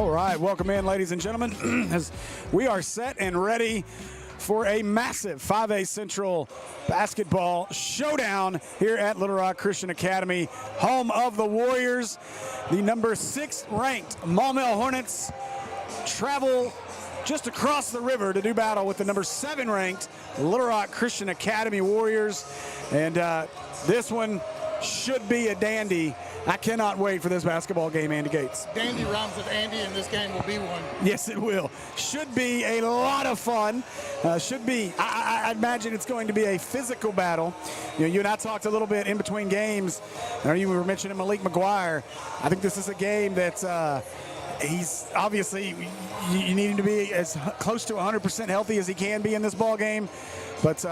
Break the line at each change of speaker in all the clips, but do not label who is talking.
All right, welcome in, ladies and gentlemen, as we are set and ready for a massive 5A Central basketball showdown here at Little Rock Christian Academy, home of the Warriors. The number 6 ranked Maumelle Hornets travel just across the river to do battle with the number 7 ranked Little Rock Christian Academy Warriors. And this one should be a dandy. I cannot wait for this basketball game, Andy Gates.
Dandy rhymes with Andy, and this game will be one.
Yes, it will. Should be a lot of fun. I imagine it's going to be a physical battle. You know, you and I talked a little bit in between games. I know you were mentioning Malik McGuire. I think this is a game that he's obviously, you need him to be as close to 100% healthy as he can be in this ball game. But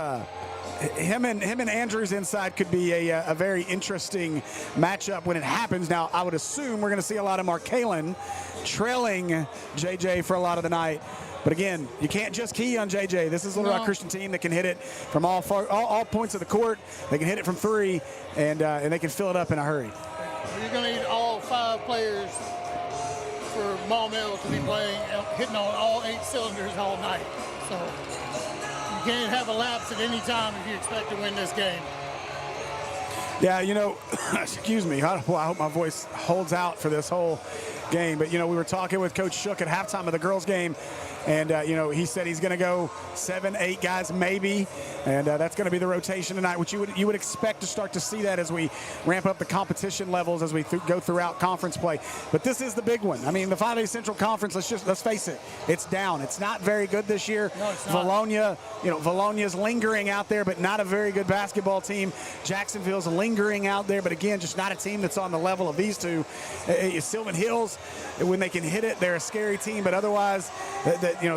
him and Andrews inside could be a very interesting matchup when it happens. Now, I would assume we're going to see a lot of Markalen trailing JJ for a lot of the night. But again, you can't just key on JJ. This is a Little Rock Christian team that can hit it from all points of the court. They can hit it from 3, and they can fill it up in a hurry.
You're going to need all 5 players for Maumelle to be playing, hitting on all 8 cylinders all night. So you can't have a lapse at any time if you expect to win this game.
Yeah, you know, excuse me. I hope my voice holds out for this whole game. But, you know, we were talking with Coach Shook at halftime of the girls' game, and, you know, he said he's going to go 7, 8 guys maybe, and that's going to be the rotation tonight, which you would expect to start to see that as we ramp up the competition levels as we go throughout conference play. But this is the big one. I mean, the 5A Central Conference, let's face it, it's down. It's not very good this year.
No, it's not.
Valonia's lingering out there, but not a very good basketball team. Jacksonville's lingering out there, but again, just not a team that's on the level of these two. Sylvan Hills, when they can hit it, they're a scary team, but otherwise,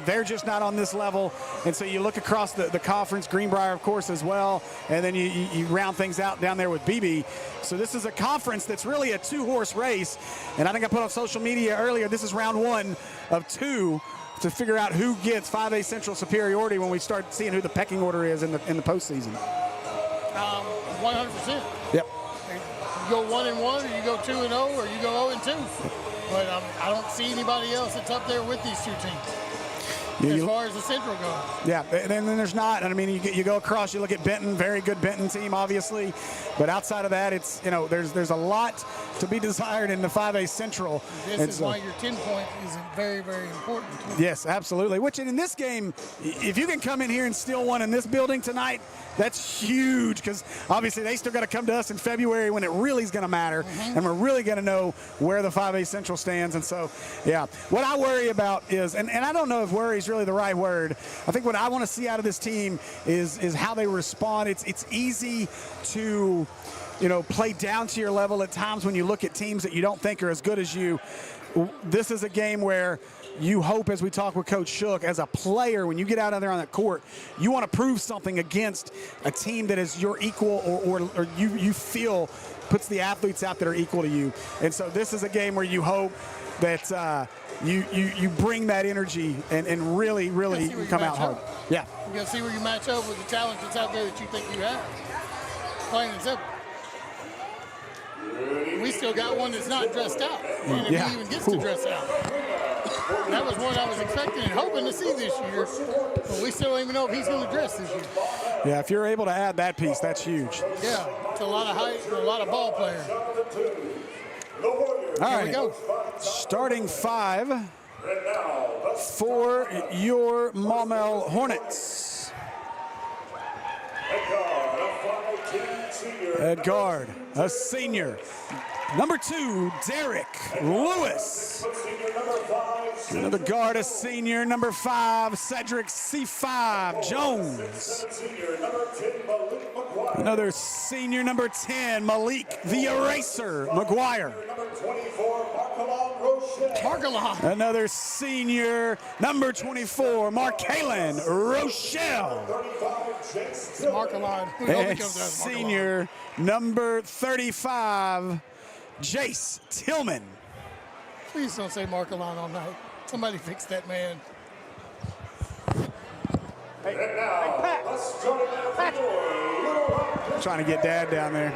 they're just not on this level. And so you look across the conference, Greenbrier, of course, as well, and then you round things out down there with BB. So this is a conference that's really a 2-horse race, and I think I put on social media earlier, this is round 1 of 2 to figure out who gets 5A Central superiority when we start seeing who the pecking order is in the postseason.
100%.
Yep.
You go 1-1, or you go 2-0, or you go 0-2. But I don't see anybody else that's up there with these 2 teams. As far as the Central goes. Yeah,
and then there's not. I mean, you go across, you look at Benton, very good Benton team, obviously. But outside of that, it's, there's a lot to be desired in the 5A Central.
This is why your 10-point is very, very important.
Yes, absolutely. Which in this game, if you can come in here and steal one in this building tonight, that's huge, because obviously they still got to come to us in February when it really is going to matter, and we're really going to know where the 5A Central stands. And so, yeah, what I worry about is, and I don't know if worry is really the right word. I think what I want to see out of this team is how they respond. It's easy to, play down to your level at times when you look at teams that you don't think are as good as you. This is a game where you hope, as we talk with Coach Shook, as a player, when you get out there on that court, you want to prove something against a team that is your equal or you feel puts the athletes out that are equal to you. And so this is a game where you hope that you bring that energy and really come out hard. Yeah.
You got to see where you match up with the talent that's out there that you think you have. Plain and simple. We still got one that's not dressed out. And if he even gets to dress out. That was one I was expecting and hoping to see this year, but we still don't even know if he's going to dress this year.
Yeah, if you're able to add that piece, that's huge.
Yeah, it's a lot of height and a lot of ball player.
All right,
here we go.
Starting 5 for your Maumelle Hornets. At guard, a senior. Number 2, Derek Lewis. Another guard, a senior. Number 5, Cedric C5 Jones. Another senior, number 10, Malik the Eraser McGuire. Another senior, number 24, Markalen Rochelle. And senior, number 35, Jace Tillman.
Please don't say Markalen all night. Somebody fix that man.
Hey, Pat. I'm trying to get Dad down there.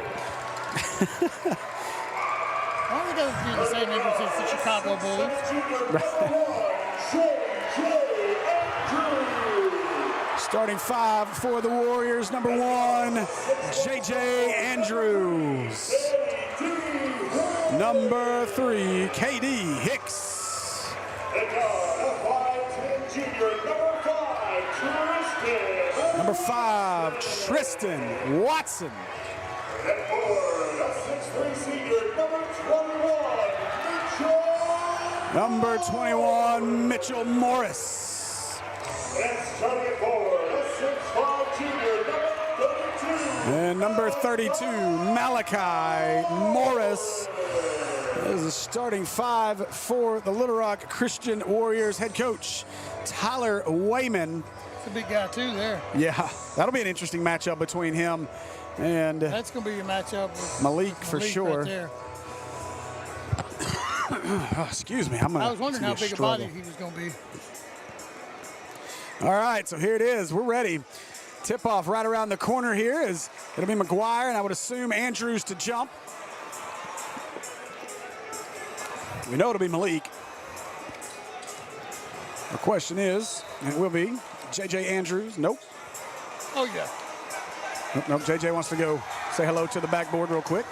Why think that would be the same difference as the Chicago Bulls.
Starting 5 for the Warriors. Number 1, J.J. Andrews. Number 3, KD Hicks. Number 5, Tristan Watson. Number 21, Mitchell Morris. And number 32, Malachi Morris. This is the starting 5 for the Little Rock Christian Warriors. Head coach Tyler Wayman.
It's a big guy too there.
Yeah, that'll be an interesting matchup between him and
that's going to be your matchup with
Malik for sure.
Right there.
Oh, excuse me.
I was wondering how big a body he was going to be.
All right, so here it is. We're ready. Tip-off right around the corner here is it'll be McGuire, and I would assume Andrews to jump. We know it'll be Malik. The question is, and it will be, J.J. Andrews. Nope.
Oh, yeah.
Nope. J.J. wants to go say hello to the backboard real quick.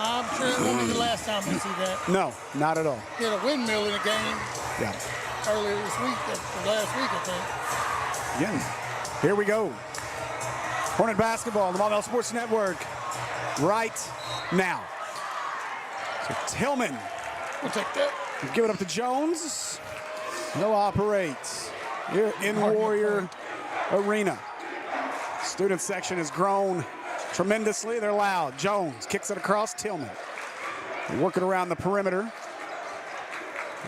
I'm sure it won't be the last time we see that.
No, not at all.
He had a windmill in a game earlier this week, or last week, I think.
Again, here we go. Hornet basketball on the Maumelle Sports Network right now. So Tillman.
We'll take that.
Give it up to Jones. He'll operate here in Warrior Arena. Student section has grown tremendously. They're loud. Jones kicks it across. Tillman. Working around the perimeter.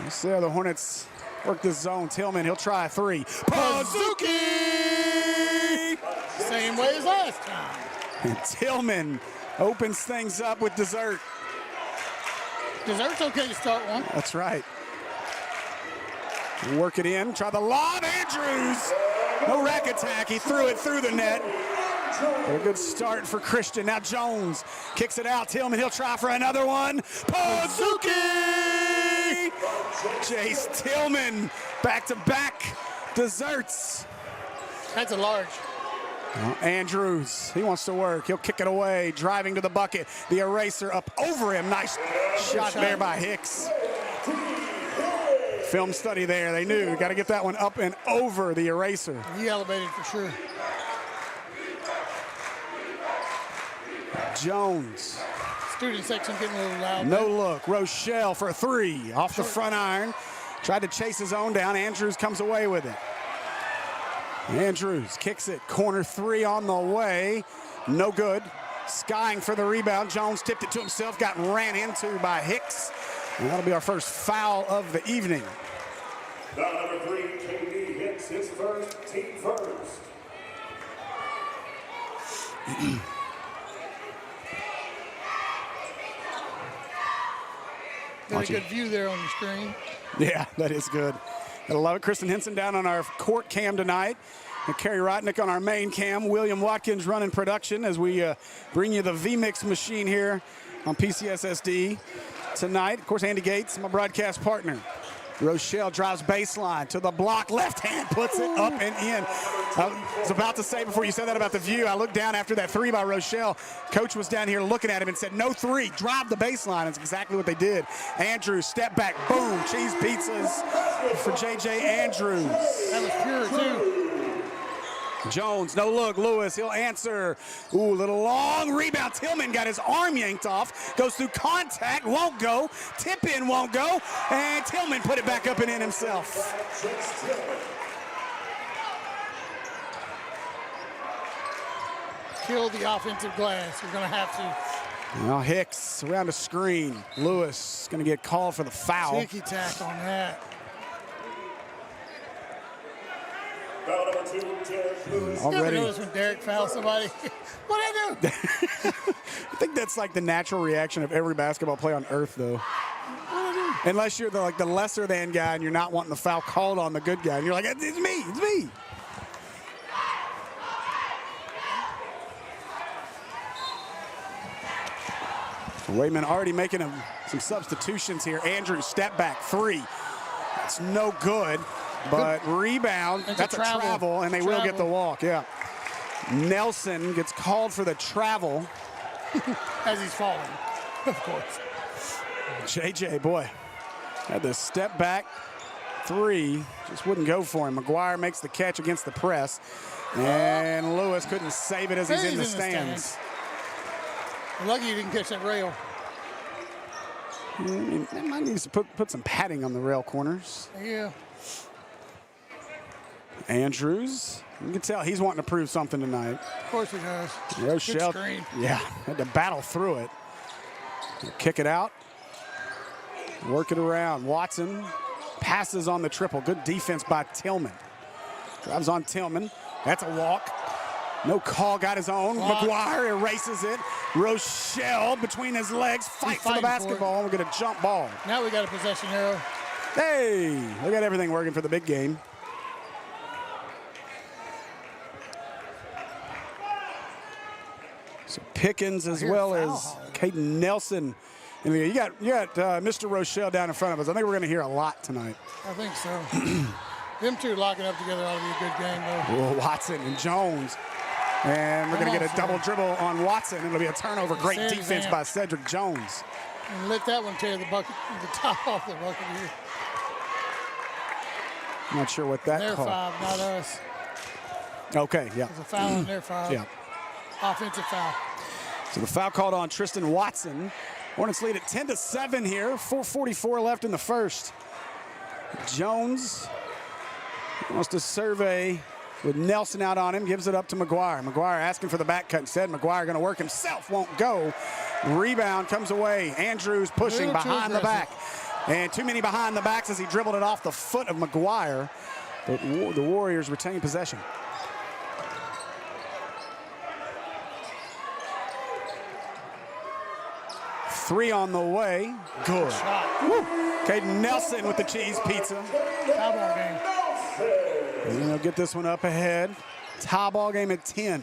You see how the Hornets work this zone. Tillman, he'll try a 3. Pazuki!
Same way as last time.
And Tillman opens things up with dessert.
Dessert's okay to start one.
That's right. Work it in. Try the lob. Andrews. No rack attack. He threw it through the net. But a good start for Christian. Now Jones kicks it out. Tillman, he'll try for another one. Pazuki! Chase Tillman, back-to-back desserts.
That's a large.
Andrews, he wants to work. He'll kick it away, driving to the bucket. The eraser up over him. Nice shot there by Hicks. Film study there. They knew. Got to get that one up and over the eraser.
He elevated for sure.
Jones.
Student section getting a little loud.
No look. Rochelle for a 3 off the front iron. Tried to chase his own down. Andrews comes away with it. Andrews kicks it. Corner 3 on the way. No good. Skying for the rebound. Jones tipped it to himself. Got ran into by Hicks. And that'll be our first foul of the evening.
Foul number 3, KD Hicks, his first, team first.
Got a good view there on the screen.
Yeah, that is good. Gotta love it. Kristen Henson down on our court cam tonight. And Kerry Rotnick on our main cam. William Watkins running production as we bring you the VMix machine here on PCSSD tonight. Of course, Andy Gates, my broadcast partner. Rochelle drives baseline to the block. Left hand puts it up and in. I was about to say before you said that about the view, I looked down after that 3 by Rochelle. Coach was down here looking at him and said, no 3, drive the baseline. That's exactly what they did. Andrews, step back, boom, cheese pizzas for J.J. Andrews.
That was pure, too.
Jones, no look, Lewis, he'll answer. Ooh, little long rebound. Tillman got his arm yanked off, goes through contact, won't go. Tip in won't go, and Tillman put it back up and in himself.
Kill the offensive glass. You're going to have to.
Now Hicks around the screen. Lewis going to get called for the foul.
Ticky-tack on that.
Foul number 2, Derek Lewis.
Already.
Never noticed when Derek fouls somebody. What'd I do?
I think that's like the natural reaction of every basketball player on earth, though. Unless you're the lesser than guy and you're not wanting the foul called on the good guy. And you're like, it's me. Wayman already making some substitutions here. Andrews, step back, 3. That's no good, but rebound. That's a travel, and they will get the walk, yeah. Nelson gets called for the travel.
As he's falling, of course.
JJ, boy, had the step back 3, just wouldn't go for him. McGuire makes the catch against the press, and Lewis couldn't save it as he's in the stands.
Lucky you didn't catch that rail.
They might need to put some padding on the rail corners.
Yeah.
Andrews, you can tell he's wanting to prove something tonight.
Of course he does.
Rochelle, yeah, had to battle through it. Kick it out. Work it around. Watson passes on the triple. Good defense by Tillman. Drives on Tillman. That's a walk. No call, got his own. McGuire erases it. Rochelle between his legs, fight for the basketball. We're going to jump ball.
Now we got a possession arrow.
Hey, we got everything working for the big game. So Pickens as well as Caden Nelson. And you got Mr. Rochelle down in front of us. I think we're going to hear a lot tonight.
I think so. Them two locking up together ought to be a good game, though.
Oh, Watson and Jones. And we're going to get a double dribble on Watson. It'll be a turnover. Great defense by Cedric Jones.
And let that one tear the bucket, the top off the bucket here.
I'm not sure what that called.
Their 5, not us.
Okay, yeah.
There's a foul on their 5.
Yeah.
Offensive foul.
So the foul called on Tristan Watson. Hornets lead at 10-7 here. 4:44 left in the first. Jones wants to survey with Nelson out on him. Gives it up to McGuire. McGuire asking for the back cut instead. McGuire going to work himself. Won't go. Rebound comes away. Andrews pushing behind the back. And too many behind the backs as he dribbled it off the foot of McGuire. But the Warriors retain possession. Three on the way. Good. Caden Nelson with the cheese pizza.
Tie ball game.
And they'll get this one up ahead. Tie ball game at 10.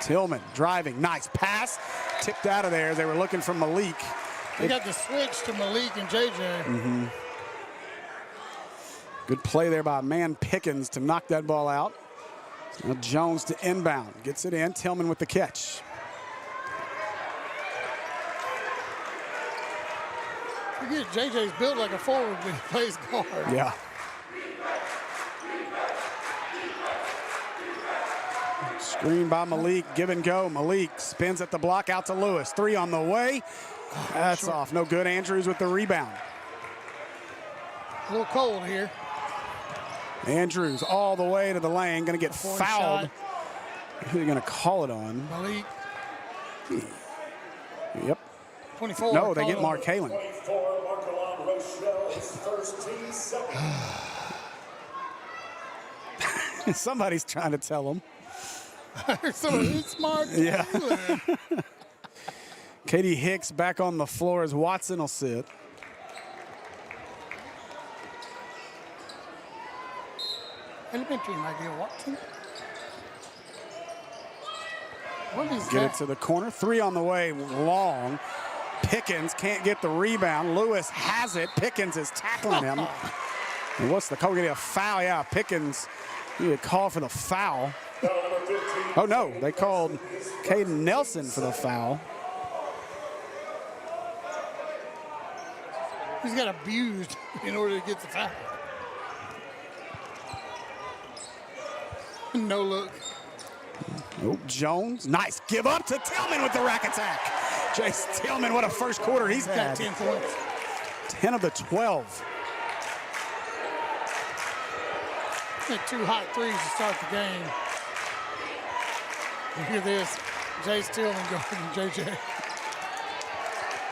Tillman driving. Nice pass. Tipped out of there as they were looking for Malik.
They got the switch to Malik and JJ.
Good play there by Man Pickens to knock that ball out. Now Jones to inbound. Gets it in. Tillman with the catch.
Forget JJ's built like a forward when he plays guard.
Yeah. Screen by Malik, give and go. Malik spins at the block, out to Lewis. 3 on the way. That's off, no good. Andrews with the rebound.
A little cold here.
Andrews all the way to the lane, gonna get fouled. Who are you gonna call it on?
Malik.
Yep.
24.
No, they get Mark Halen.
24, Marcolon Rochelle's first team second.
Somebody's trying to tell him.
It's Mark.
Yeah. Katie Hicks back on the floor as Watson will sit.
Elementary, my dear Watson. What is
Get
that?
it to the corner. 3 on the way, long. Pickens can't get the rebound. Lewis has it. Pickens is tackling him. And what's the call? We're getting a foul. Yeah, Pickens need a call for the foul. Oh, no, they called Caden Nelson for the foul.
He's got abused in order to get the foul. No look.
Oh, Jones, nice give up to Tillman with the rack attack. Jace Tillman, what a first quarter he's had.
Got 10 points.
10 of the 12.
Hit 2 hot threes to start the game. Look at this. Jace Tillman guarding JJ.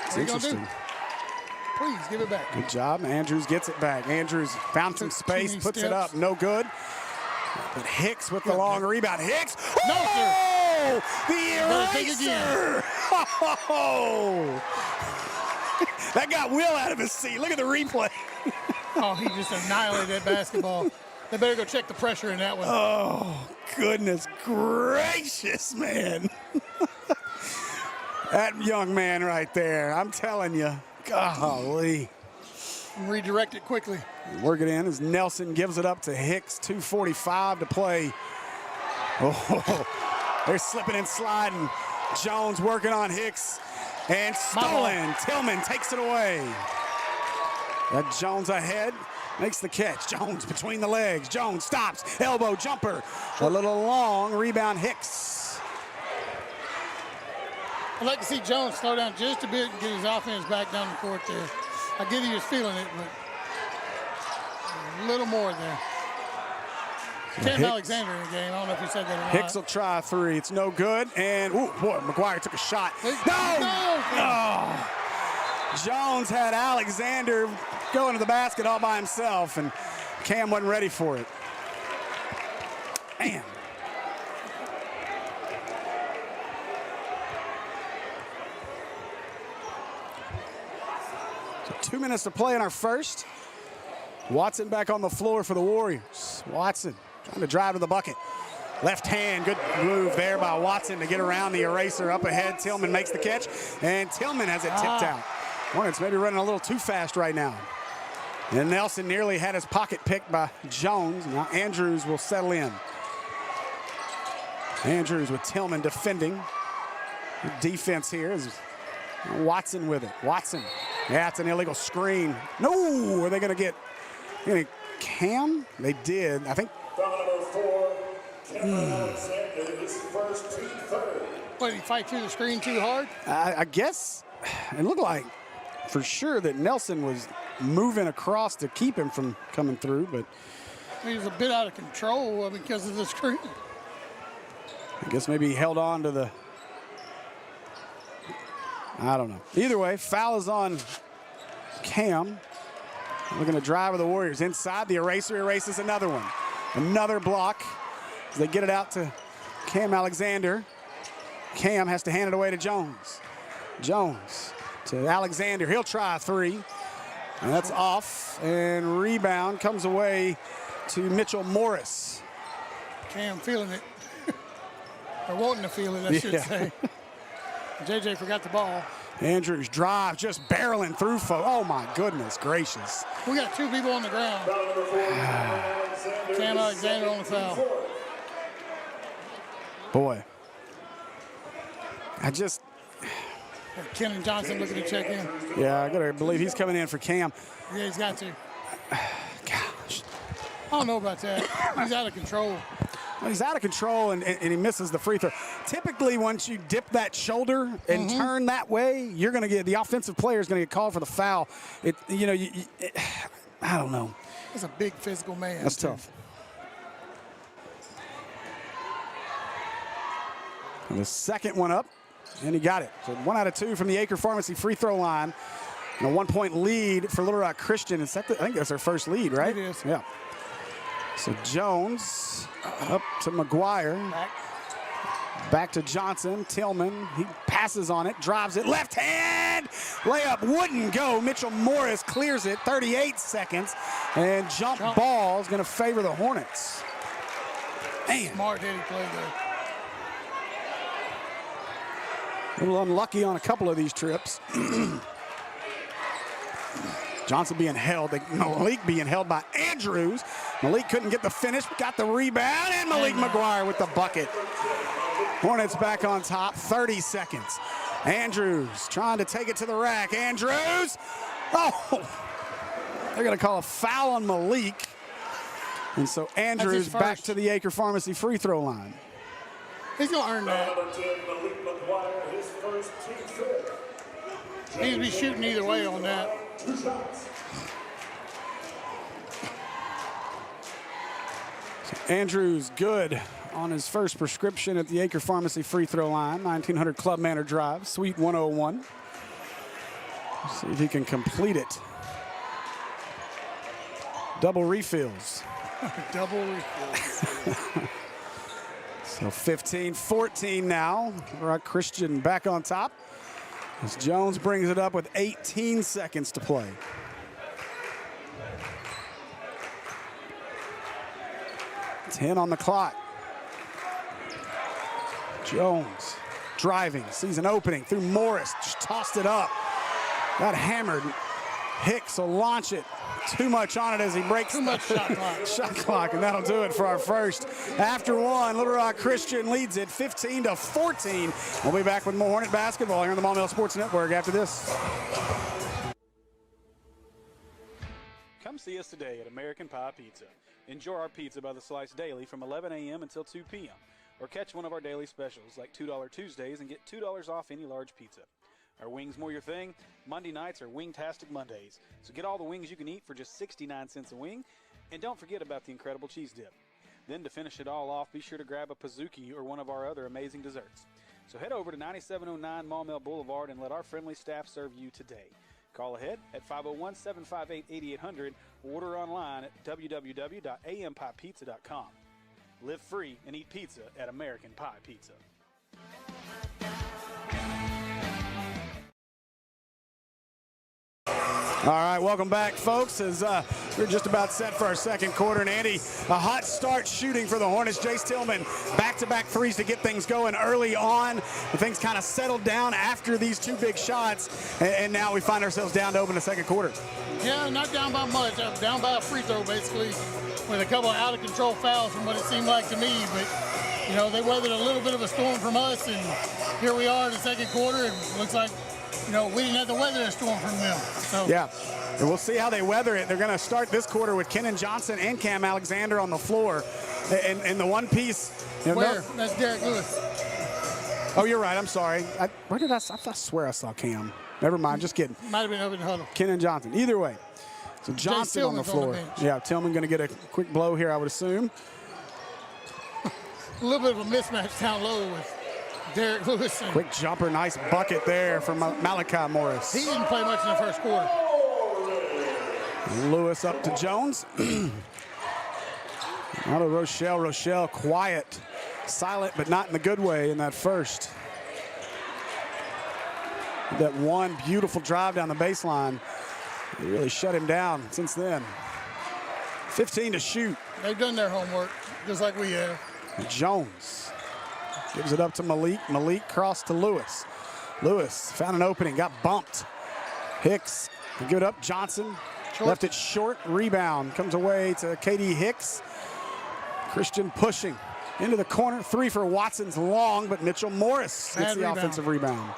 What are you going to do? Please give it back.
Good job. Andrews gets it back. Andrews found some space, puts it up. No good. But Hicks with the long rebound. Hicks.
No,
oh, the eraser. Oh. That got Will out of his seat. Look at the replay.
Oh, he just annihilated that basketball. They better go check the pressure in that one.
Oh, goodness gracious, man. That young man right there, I'm telling you, golly.
Redirect it quickly.
Work it in as Nelson gives it up to Hicks, 2:45 to play. Oh, they're slipping and sliding. Jones working on Hicks and stolen. Tillman takes it away. That Jones ahead, makes the catch. Jones between the legs. Jones stops, elbow jumper. A little long, rebound Hicks.
I'd like to see Jones slow down just a bit and get his offense back down the court there. I get he was feeling it, but a little more there. Cam Alexander in the game. I don't know if you said that or not.
Hicks will try a three. It's no good. And, ooh, boy, McGuire took a shot. No! Jones had Alexander going to the basket all by himself, and Cam wasn't ready for it. Man. So 2 minutes to play in our first. Watson back on the floor for the Warriors. Watson trying to drive to the bucket. Left hand, good move there by Watson to get around the eraser. Up ahead, Tillman makes the catch, and Tillman has it tipped out. Hornets maybe running a little too fast right now. And Nelson nearly had his pocket picked by Jones. Now Andrews will settle in. Andrews with Tillman defending. Good defense here is Watson with it. Watson, yeah, it's an illegal screen. No, are they gonna get Cam? They did, I think.
What, did he fight through the screen too hard?
I guess it looked like for sure that Nelson was moving across to keep him from coming through, but
He was a bit out of control because of the screen.
I guess maybe he held on to the, I don't know. Either way, foul is on Cam. Looking to drive with the Warriors. Inside, the eraser erases another one. Another block as they get it out to Cam Alexander. Cam has to hand it away to Jones. Jones to Alexander. He'll try a three. And that's off. And rebound comes away to Mitchell Morris.
Cam feeling it. Or wanting to feel it, I should say. JJ forgot the ball.
Andrews drive, just barreling through folks. Oh my goodness gracious.
We got two people on the ground. Cam Alexander on the foul.
Boy.
Kenan Johnson looking to check in.
Yeah, I gotta believe he's coming in for Cam.
Yeah, he's got to.
Gosh.
I don't know about that. He's out of control.
Well, he's out of control and he misses the free throw. Typically, once you dip that shoulder and turn that way, you're going to get, the offensive player is going to get called for the foul. I don't know.
That's a big physical man.
That's tough. And the second one up, and he got it. So 1 out of 2 from the Acre Pharmacy free throw line. And a 1-point lead for Little Rock Christian. I think that's their first lead, right?
It is.
Yeah. So Jones up to McGuire. Back to Johnson. Tillman, he passes on it, drives it, left hand. Layup wouldn't go. Mitchell Morris clears it, 38 seconds. And jump ball is going to favor the Hornets. Man.
Smart headed play there.
A little unlucky on a couple of these trips. Johnson being held, Malik being held by Andrews. Malik couldn't get the finish, got the rebound, and Malik McGuire with the bucket. Hornets back on top, 30 seconds. Andrews trying to take it to the rack. Andrews, they're gonna call a foul on Malik. And so Andrews back to the Acre Pharmacy free throw line.
He's gonna earn that. He'd be shooting either way on that.
So Andrews good on his first prescription at the Acre Pharmacy free throw line. 1900 Club Manor Drive, Suite 101. Let's see if he can complete it. Double refills.
Double refills.
So 15-14 now. Rock Christian back on top. As Jones brings it up with 18 seconds to play. $10 on the clock. Jones driving, sees an opening through Morris, just tossed it up. Got hammered. Hicks will launch it. Too much on it as he breaks
Too much shot clock.
Shot clock, and that'll do it for our first. After one, Little Rock Christian leads it 15-14. We'll be back with more Hornet basketball here on the Maumelle Sports Network after this.
Come see us today at American Pie Pizza. Enjoy our pizza by the slice daily from 11 a.m. until 2 p.m. Or catch one of our daily specials like $2 Tuesdays and get $2 off any large pizza. Are wings more your thing? Monday nights are Wingtastic Mondays. So get all the wings you can eat for just 69 cents a wing. And don't forget about the incredible cheese dip. Then to finish it all off, be sure to grab a Pizookie or one of our other amazing desserts. So head over to 9709 Maumelle Boulevard and let our friendly staff serve you today. Call ahead at 501-758-8800 or order online at www.ampiepizza.com. Live free and eat pizza at American Pie Pizza.
All right, welcome back, folks, as we're just about set for our second quarter. And Andy, a hot start shooting for the Hornets. Jace Tillman, back-to-back threes to get things going early on. The things kind of settled down after these two big shots, and now we find ourselves down to open the second quarter.
Yeah, not down by much. I'm down by a free throw, basically, with a couple of out-of-control fouls from what it seemed like to me. But, you know, they weathered a little bit of a storm from us, and here we are in the second quarter, and it looks like, you know, we didn't have to weather a storm from them. So.
Yeah, and we'll see how they weather it. They're going to start this quarter with Kenan Johnson and Cam Alexander on the floor. And the one piece. You know,
Where? That's Derek Lewis.
Oh, you're right. I'm sorry. Where did I swear I saw Cam. Never mind. Just kidding.
Might have been over in the huddle.
Kenan Johnson. Either way. So Johnson on the floor. Yeah, Tillman going to get a quick blow here, I would assume.
A little bit of a mismatch down low with Derek Lewis.
Quick jumper, nice bucket there from Malachi Morris.
He didn't play much in the first quarter.
Lewis up to Jones. Out of Rochelle. Rochelle quiet, silent, but not in the good way in that first. That one beautiful drive down the baseline. They really shut him down since then. 15 to shoot.
They've done their homework, just like we have.
Jones gives it up to Malik. Malik crossed to Lewis. Lewis found an opening, got bumped. Hicks will give it up. Johnson left it short. Rebound comes away to KD Hicks. Christian pushing into the corner. Three for Watson's long, but Mitchell Morris gets the offensive rebound.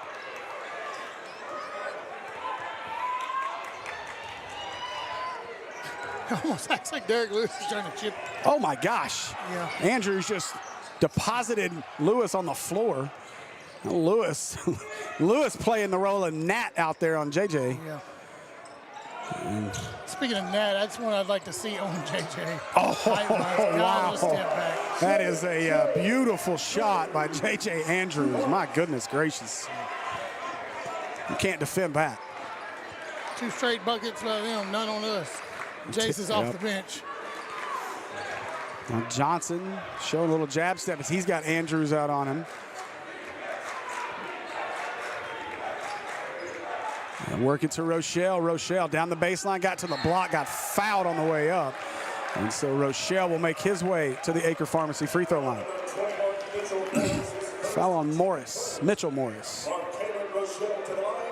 Almost acts like Derek Lewis is trying to chip.
Oh my gosh.
Yeah.
Andrews just deposited Lewis on the floor. Lewis playing the role of Nat out there on JJ.
Yeah. Speaking of Nat, that's one I'd like to see on JJ.
Oh,
wow. Step back.
That is a beautiful shot by JJ Andrews. My goodness gracious. You can't defend that.
2 straight buckets by them, none on us. Jace is off the bench.
Now Johnson showing a little jab step as he's got Andrews out on him. And working to Rochelle. Rochelle down the baseline, got to the block, got fouled on the way up. And so Rochelle will make his way to the Acre Pharmacy free throw line. Foul on Morris, Mitchell Morris.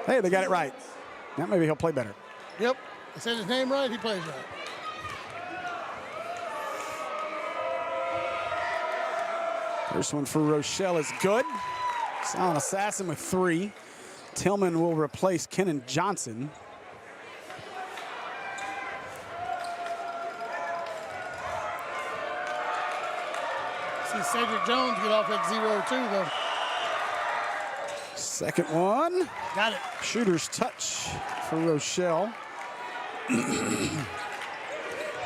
Hey, they got it right. Now maybe he'll play better.
Yep. I said his name right, he plays right.
First one for Rochelle is good. Silent Assassin with 3. Tillman will replace Kenan Johnson.
See Cedric Jones get off at 0-2 though.
Second one.
Got it.
Shooter's touch for Rochelle.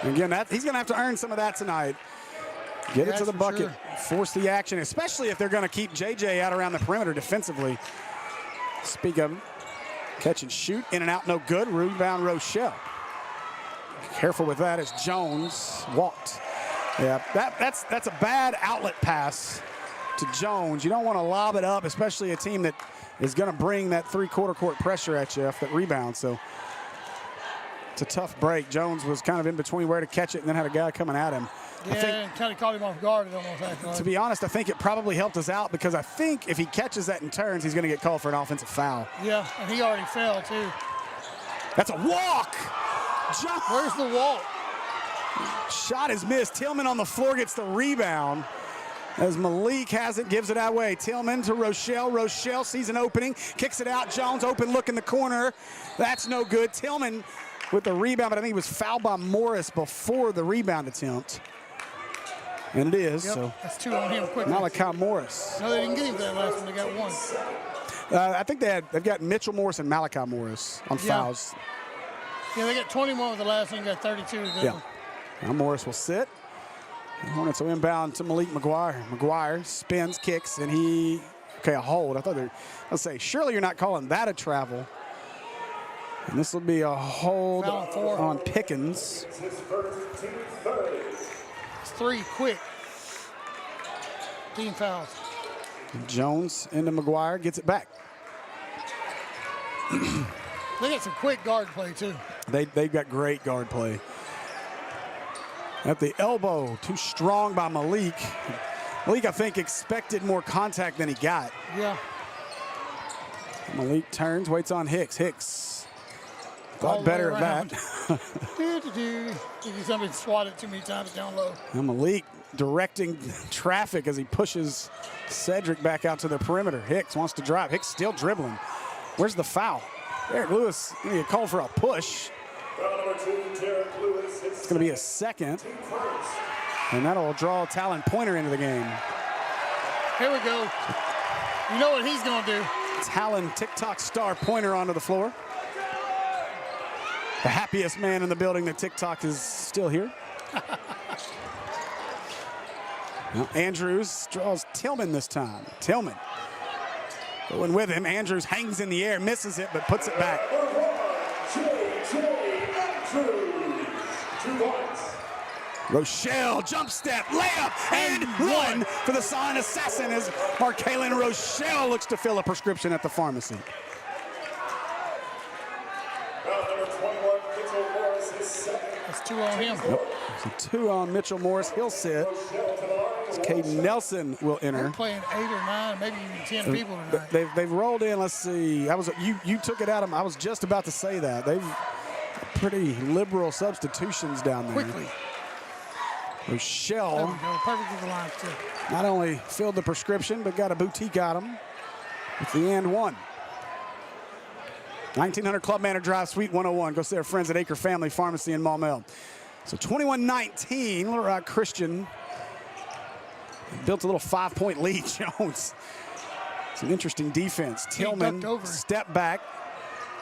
Again, he's going to have to earn some of that tonight. Get it to the bucket. Sure. Force the action, especially if they're going to keep JJ out around the perimeter defensively. Speak of catch and shoot. In and out, no good. Rebound, Rochelle. Careful with that as Jones walked. Yeah, that's a bad outlet pass to Jones. You don't want to lob it up, especially a team that is going to bring that three-quarter court pressure at you off that rebound. So it's a tough break. Jones was kind of in between where to catch it and then had a guy coming at him.
Yeah, and kind of caught him off guard. It almost acted like.
To be honest, I think it probably helped us out because I think if he catches that and turns, he's going to get called for an offensive foul.
Yeah, and he already fell, too.
That's a walk.
Where's the walk?
Shot is missed. Tillman on the floor gets the rebound. As Malik has it, gives it away. Tillman to Rochelle. Rochelle sees an opening, kicks it out. Jones open look in the corner. That's no good. Tillman with the rebound, but I think he was fouled by Morris before the rebound attempt. And it is.
Yep,
so
that's 2 on him quickly.
Malachi Morris.
No, they didn't get him for that last one. They got 1.
I think they've got Mitchell Morris and Malachi Morris on fouls.
Yeah, they got 21 with the last one. Got 32 with
Yeah. Now Morris will sit. The Hornets will inbound to Malik McGuire. McGuire spins, kicks, and a hold. Let's say, surely you're not calling that a travel. And this will be a hold on Pickens.
It's 3 quick. Team fouls.
Jones into McGuire, gets it back.
They got some quick guard play, too.
They've got great guard play. At the elbow, too strong by Malik. Malik, I think, expected more contact than he got.
Yeah.
Malik turns, waits on Hicks. Hicks thought better of that.
Somebody swatted too many times down low.
And Malik directing traffic as he pushes Cedric back out to the perimeter. Hicks wants to drive. Hicks still dribbling. Where's the foul? Eric Lewis going to get called for a push. It's going to be a second. And that'll draw Talon Pointer into the game.
Here we go. You know what he's going to do.
Talon TikTok star Pointer onto the floor. The happiest man in the building that TikTok is still here. Now Andrews draws Tillman this time. Tillman going with him. Andrews hangs in the air, misses it, but puts it back. Rochelle, jump step, layup, and one for the silent assassin as Markalen Rochelle looks to fill a prescription at the pharmacy.
That's 2 on him.
Yep. So 2 on Mitchell Morris. He'll sit. Caden Nelson will enter.
They're playing 8 or 9, maybe even 10 people tonight.
They've rolled in. Let's see. You took it out of. I was just about to say that they've pretty liberal substitutions down there.
Quickly.
Rochelle.
There we go. Perfect with the line, too.
Not only filled the prescription, but got a boutique on him with the and one. 1900 Club Manor Drive, Suite 101. Go see our friends at Acre Family Pharmacy in Maumelle. So 21-19, Little Rock Christian built a little 5-point lead. Jones. It's an interesting defense. Tillman, step back.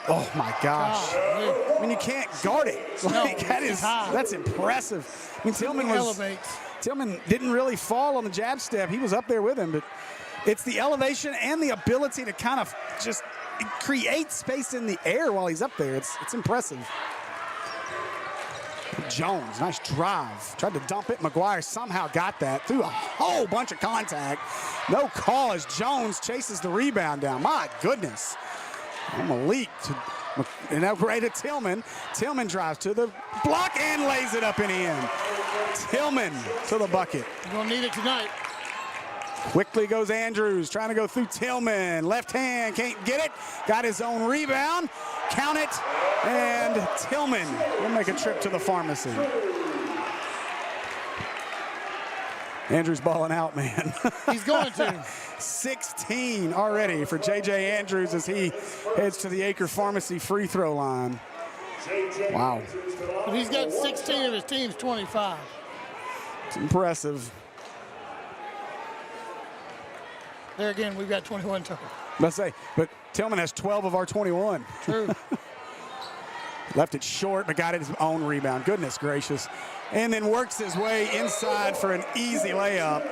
Oh my gosh. I mean, you can't guard it. Like, that's impressive. I mean, Tillman didn't really fall on the jab step. He was up there with him, but it's the elevation and the ability to kind of just create space in the air while he's up there. It's impressive. Jones, nice drive. Tried to dump it. McGuire somehow got that through a whole bunch of contact. No call as Jones chases the rebound down. My goodness. Malik and now right at Tillman. Tillman drives to the block and lays it up in the end. Tillman to the bucket.
You're going to need it tonight.
Quickly goes Andrews, trying to go through Tillman. Left hand, can't get it. Got his own rebound. Count it. And Tillman will make a trip to the pharmacy. Andrews balling out, man.
He's going to.
16 already for J.J. Andrews as he heads to the Acre Pharmacy free throw line. Wow.
But he's got 16 of his team's 25.
It's impressive.
There again, we've got 21 total.
Let's say, but Tillman has 12 of our 21.
True.
Left it short, but got his own rebound. Goodness gracious. And then works his way inside for an easy layup.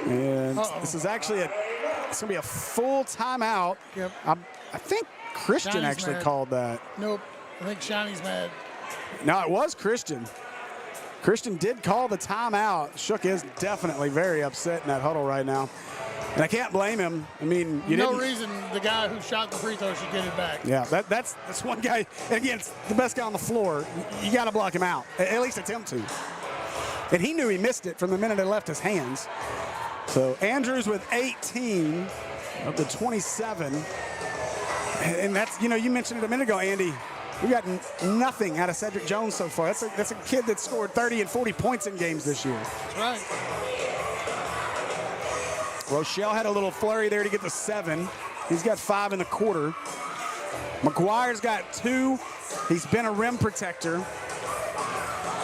And this is actually it's going to be a full timeout.
Yep.
I think Christian
Shiny's
actually
mad.
called that.
Nope. I think Shiny's mad.
No, it was Christian. Christian did call the timeout. Shook is definitely very upset in that huddle right now. And I can't blame him. I mean,
no reason the guy who shot the free throw should get it back.
Yeah, that's one guy. Again, it's the best guy on the floor. You got to block him out. At least attempt to. And he knew he missed it from the minute it left his hands. So Andrews with 18 of the 27. And that's, you mentioned it a minute ago, Andy. We got nothing out of Cedric Jones so far. That's a kid that scored 30 and 40 points in games this year.
That's right.
Rochelle had a little flurry there to get the 7. He's got 5 in the quarter. McGuire's got 2. He's been a rim protector.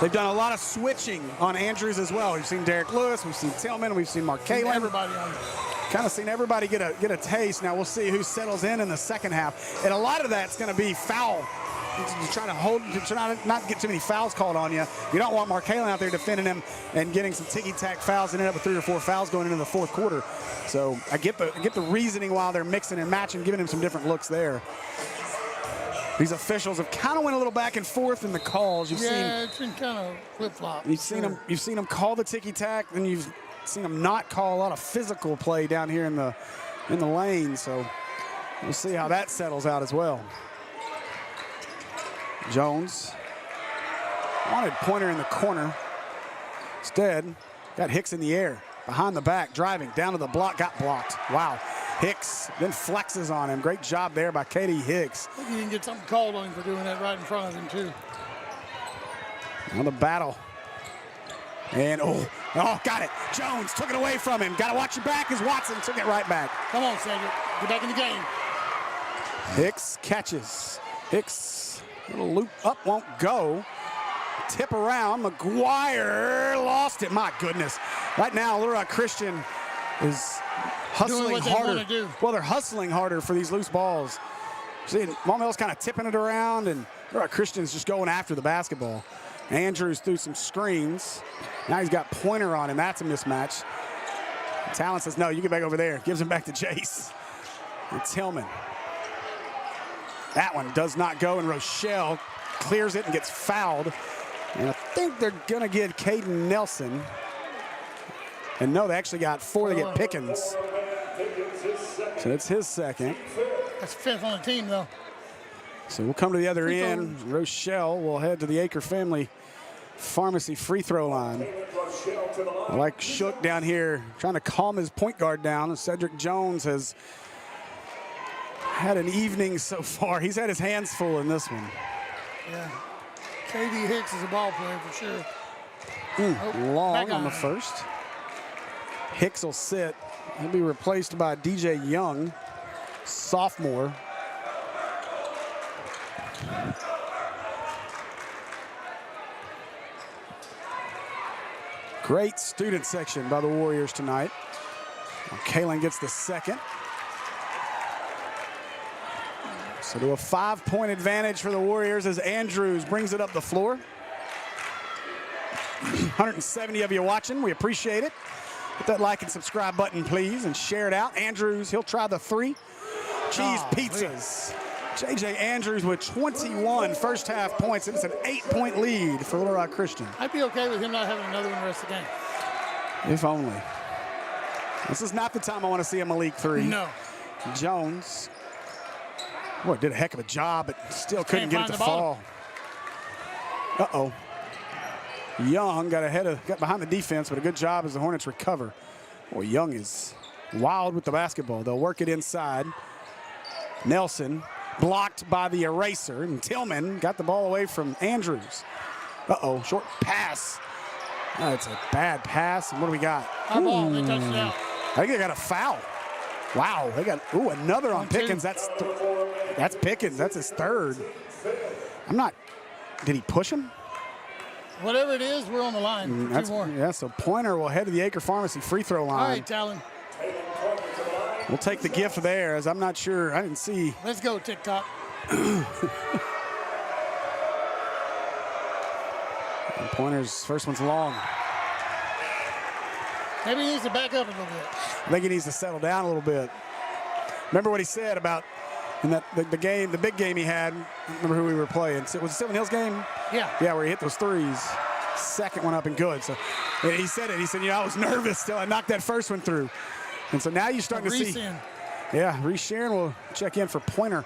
They've done a lot of switching on Andrews as well. We've seen Derek Lewis, we've seen Tillman, we've seen Mark Kalen.
Everybody on it.
Kind of seen everybody get a taste. Now we'll see who settles in the second half. And a lot of that's going to be foul. To try to not get too many fouls called on you. You don't want Mark Kalen out there defending him and getting some ticky-tack fouls and end up with 3 or 4 fouls going into the fourth quarter. So I get the reasoning while they're mixing and matching, giving him some different looks there. These officials have kind of went a little back and forth in the calls.
It's been kind of flip-flop.
You've seen them call the ticky-tack, then you've seen them not call a lot of physical play down here in the lane. So we'll see how that settles out as well. Jones wanted Pointer in the corner. Instead, got Hicks in the air, behind the back, driving down to the block, got blocked. Wow. Hicks then flexes on him. Great job there by Katie Hicks.
I think you can get something called on him for doing that right in front of him, too.
On the battle. And, got it. Jones took it away from him. Got to watch your back as Watson took it right back.
Come on, Cedric. Get back in the game.
Hicks catches. Hicks. Little loop up, won't go. Tip around. McGuire lost it. My goodness. Right now, Little Rock Christian is hustling harder. Well, they're hustling harder for these loose balls. See, Maumell's kind of tipping it around, and Little Rock Christian's just going after the basketball. Andrews threw some screens. Now he's got Pointer on him. That's a mismatch. Talon says, no, you get back over there. Gives him back to Jace. And Tillman. That one does not go, and Rochelle clears it and gets fouled. And I think they're going to give Caden Nelson. And no, they actually got 4. They get Pickens. So it's his second.
That's 5th on the team, though.
So we'll come to the other end. Rochelle will head to the Aker Family Pharmacy free throw line. I like Shook down here trying to calm his point guard down. Cedric Jones has had an evening so far. He's had his hands full in this one.
Yeah. Katie Hicks is a ball player for sure.
Long on the first. Hicks will sit. He'll be replaced by DJ Young, sophomore. Great student section by the Warriors tonight. Kalen gets the second. So to a 5-point advantage for the Warriors as Andrews brings it up the floor. 170 of you watching. We appreciate it. Hit that like and subscribe button, please, and share it out. Andrews, he'll try the 3. Cheese pizzas. J.J. Andrews with 21 first half points. It's an 8-point lead for Little Rock Christian.
I'd be okay with him not having another one the rest of the game.
If only. This is not the time I want to see a Malik 3.
No.
Jones. Boy, did a heck of a job, but still couldn't get it to fall. Uh-oh. Young got behind the defense, but a good job as the Hornets recover. Boy, Young is wild with the basketball. They'll work it inside. Nelson blocked by the eraser, and Tillman got the ball away from Andrews. Uh-oh, short pass. That's a bad pass. And what do we got?
High ball, they touched it out.
I think they got a foul. Wow, they got another on Pickens. That's Pickens. That's his 3rd. Did he push him?
Whatever it is, we're on the line. 2 more.
Yeah, so Pointer will head to the Aker Pharmacy free throw line.
All right, Talon.
We'll take the gift there, as I'm not sure. I didn't see.
Let's go, TikTok.
Pointer's first one's long.
Maybe he needs to back up a little bit.
I think he needs to settle down a little bit. Remember what he said about in the big game he had. I don't remember who we were playing. Was it Silver Hills game?
Yeah.
Yeah, where he hit those 3s. Second one up and good. So he said it. He said, I was nervous till I knocked that first one through. And so now you're starting to see. Yeah, Reese Sharon will check in for Pointer.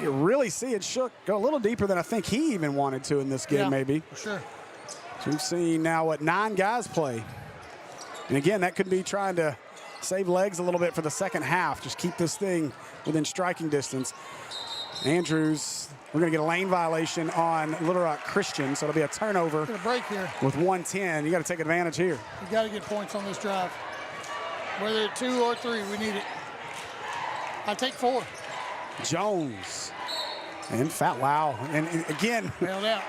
You really see it Shook go a little deeper than I think he even wanted to in this game, maybe.
For sure.
So we've seen now, 9 guys play. And again, that could be trying to save legs a little bit for the second half. Just keep this thing within striking distance. Andrews, we're going to get a lane violation on Little Rock Christian, so it'll be a turnover.
Get a break here.
With 1:10, you got to take advantage here.
You got to get points on this drive. Whether it's 2 or 3, we need it. I take 4.
Jones and foul. Wow. And again,
Bailed out.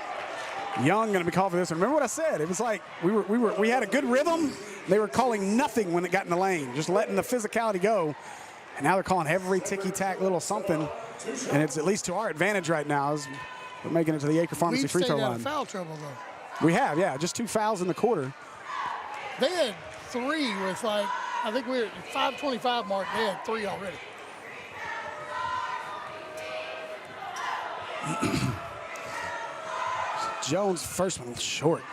Young going to be called for this one. Remember what I said? It was like we had a good rhythm. They were calling nothing when it got in the lane, just letting the physicality go. And now they're calling every ticky-tack little something. And it's at least to our advantage right now as we're making it to the Acre Pharmacy free throw line.
We've stayed out of foul trouble, though.
We have, yeah, just 2 fouls in the quarter.
They had 3 with, like, I think we were at 5:25 mark. They had 3 already.
Jones, first one short.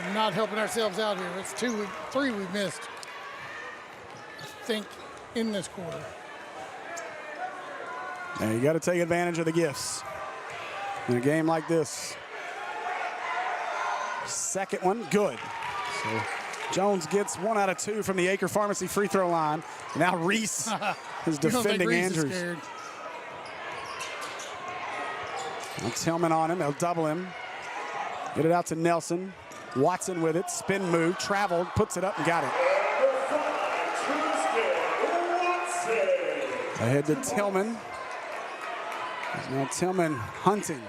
And not helping ourselves out here. It's 3 we missed, I think, in this quarter.
Now you got to take advantage of the gifts in a game like this. Second one, good. So Jones gets 1 out of 2 from the Acre Pharmacy free throw line. Now Reese is defending Andrews. Now Tillman on him, they'll double him. Get it out to Nelson. Watson with it, spin move, traveled, puts it up and got it. Ahead to Tillman. Now Tillman hunting,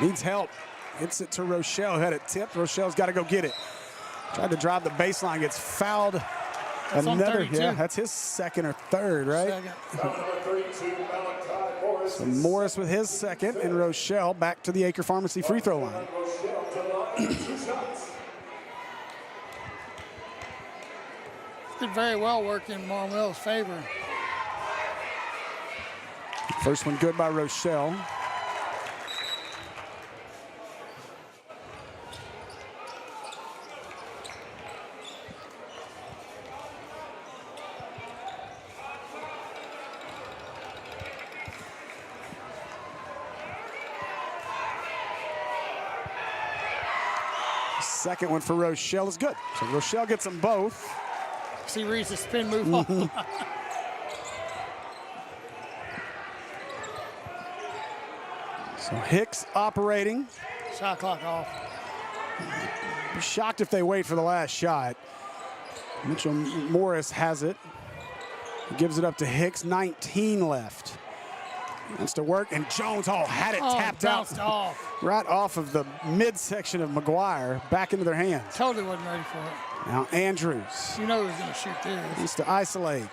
needs help. Hits it to Rochelle, had it tipped. Rochelle's got to go get it. Tried to drive the baseline, gets fouled.
That's
Another, yeah, that's his second or third, right? So Morris with his second, and Rochelle back to the Acre Pharmacy free throw line.
Did very well work in Marmel's favor.
First one good by Rochelle. Second one for Rochelle is good. So Rochelle gets them both.
See Reese's spin move off.
So Hicks operating.
Shot clock off.
Be shocked if they wait for the last shot. Mitchell Morris has it. He gives it up to Hicks. 19 left. Wants to work, and Jones had it tapped out
off.
right off of the midsection of McGuire, back into their hands.
Totally wasn't ready for it.
Now Andrews.
You know he was going to shoot this.
Needs to isolate.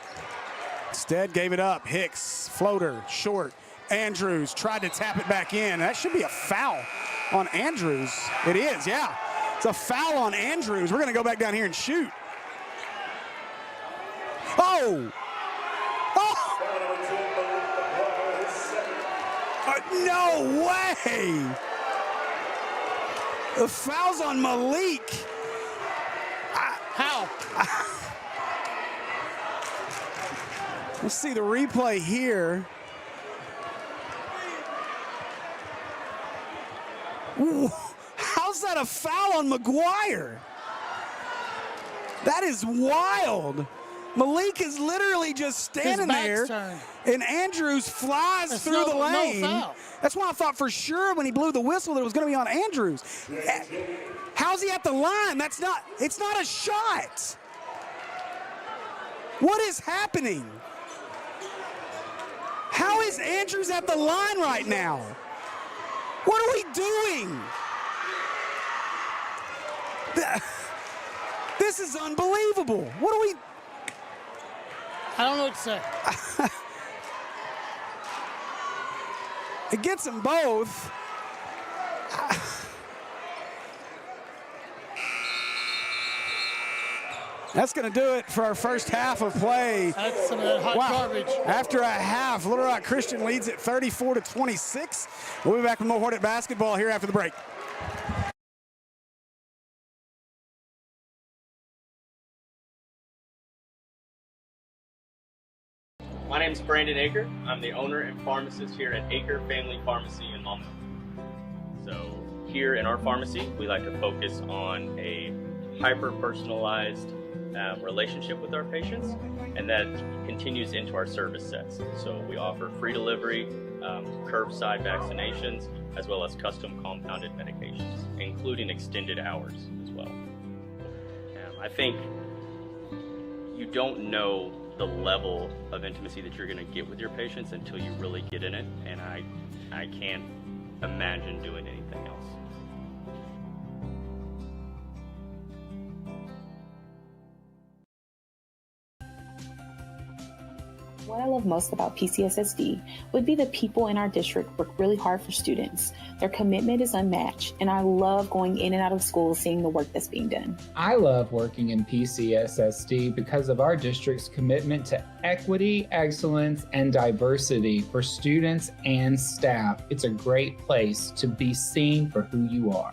Instead gave it up. Hicks, floater, short. Andrews tried to tap it back in. That should be a foul on Andrews. It is, yeah. It's a foul on Andrews. We're going to go back down here and shoot. Oh! No way! The foul's on Malik.
How?
Let's see the replay here. Ooh, how's that a foul on McGuire? That is wild. Malik is literally just standing there, and Andrews flies through the lane.
No.
That's why I thought for sure when he blew the whistle that it was going to be on Andrews. How's he at the line? It's not a shot. What is happening? How is Andrews at the line right now? What are we doing? This is unbelievable. What are we?
I don't know what to say.
It gets them both. That's going to do it for our first half of play.
That's some of that hot garbage.
After a half, Little Rock Christian leads at 34-26. We'll be back with more Hornet basketball here after the break.
My name is Brandon Aker. I'm the owner and pharmacist here at Aker Family Pharmacy in Maumelle. So Here in our pharmacy, we like to focus on a hyper-personalized relationship with our patients, and that continues into our service sets. So we offer free delivery, curbside vaccinations, as well as custom compounded medications, including extended hours as well. I think you don't know the level of intimacy that you're going to get with your patients until you really get in it, and I can't imagine doing anything else.
What I love most about PCSSD would be the people in our district work really hard for students. Their commitment is unmatched, and I love going in and out of school seeing the work that's being done.
I love working in PCSSD because of our district's commitment to equity, excellence, and diversity for students and staff. It's a great place to be seen for who you are.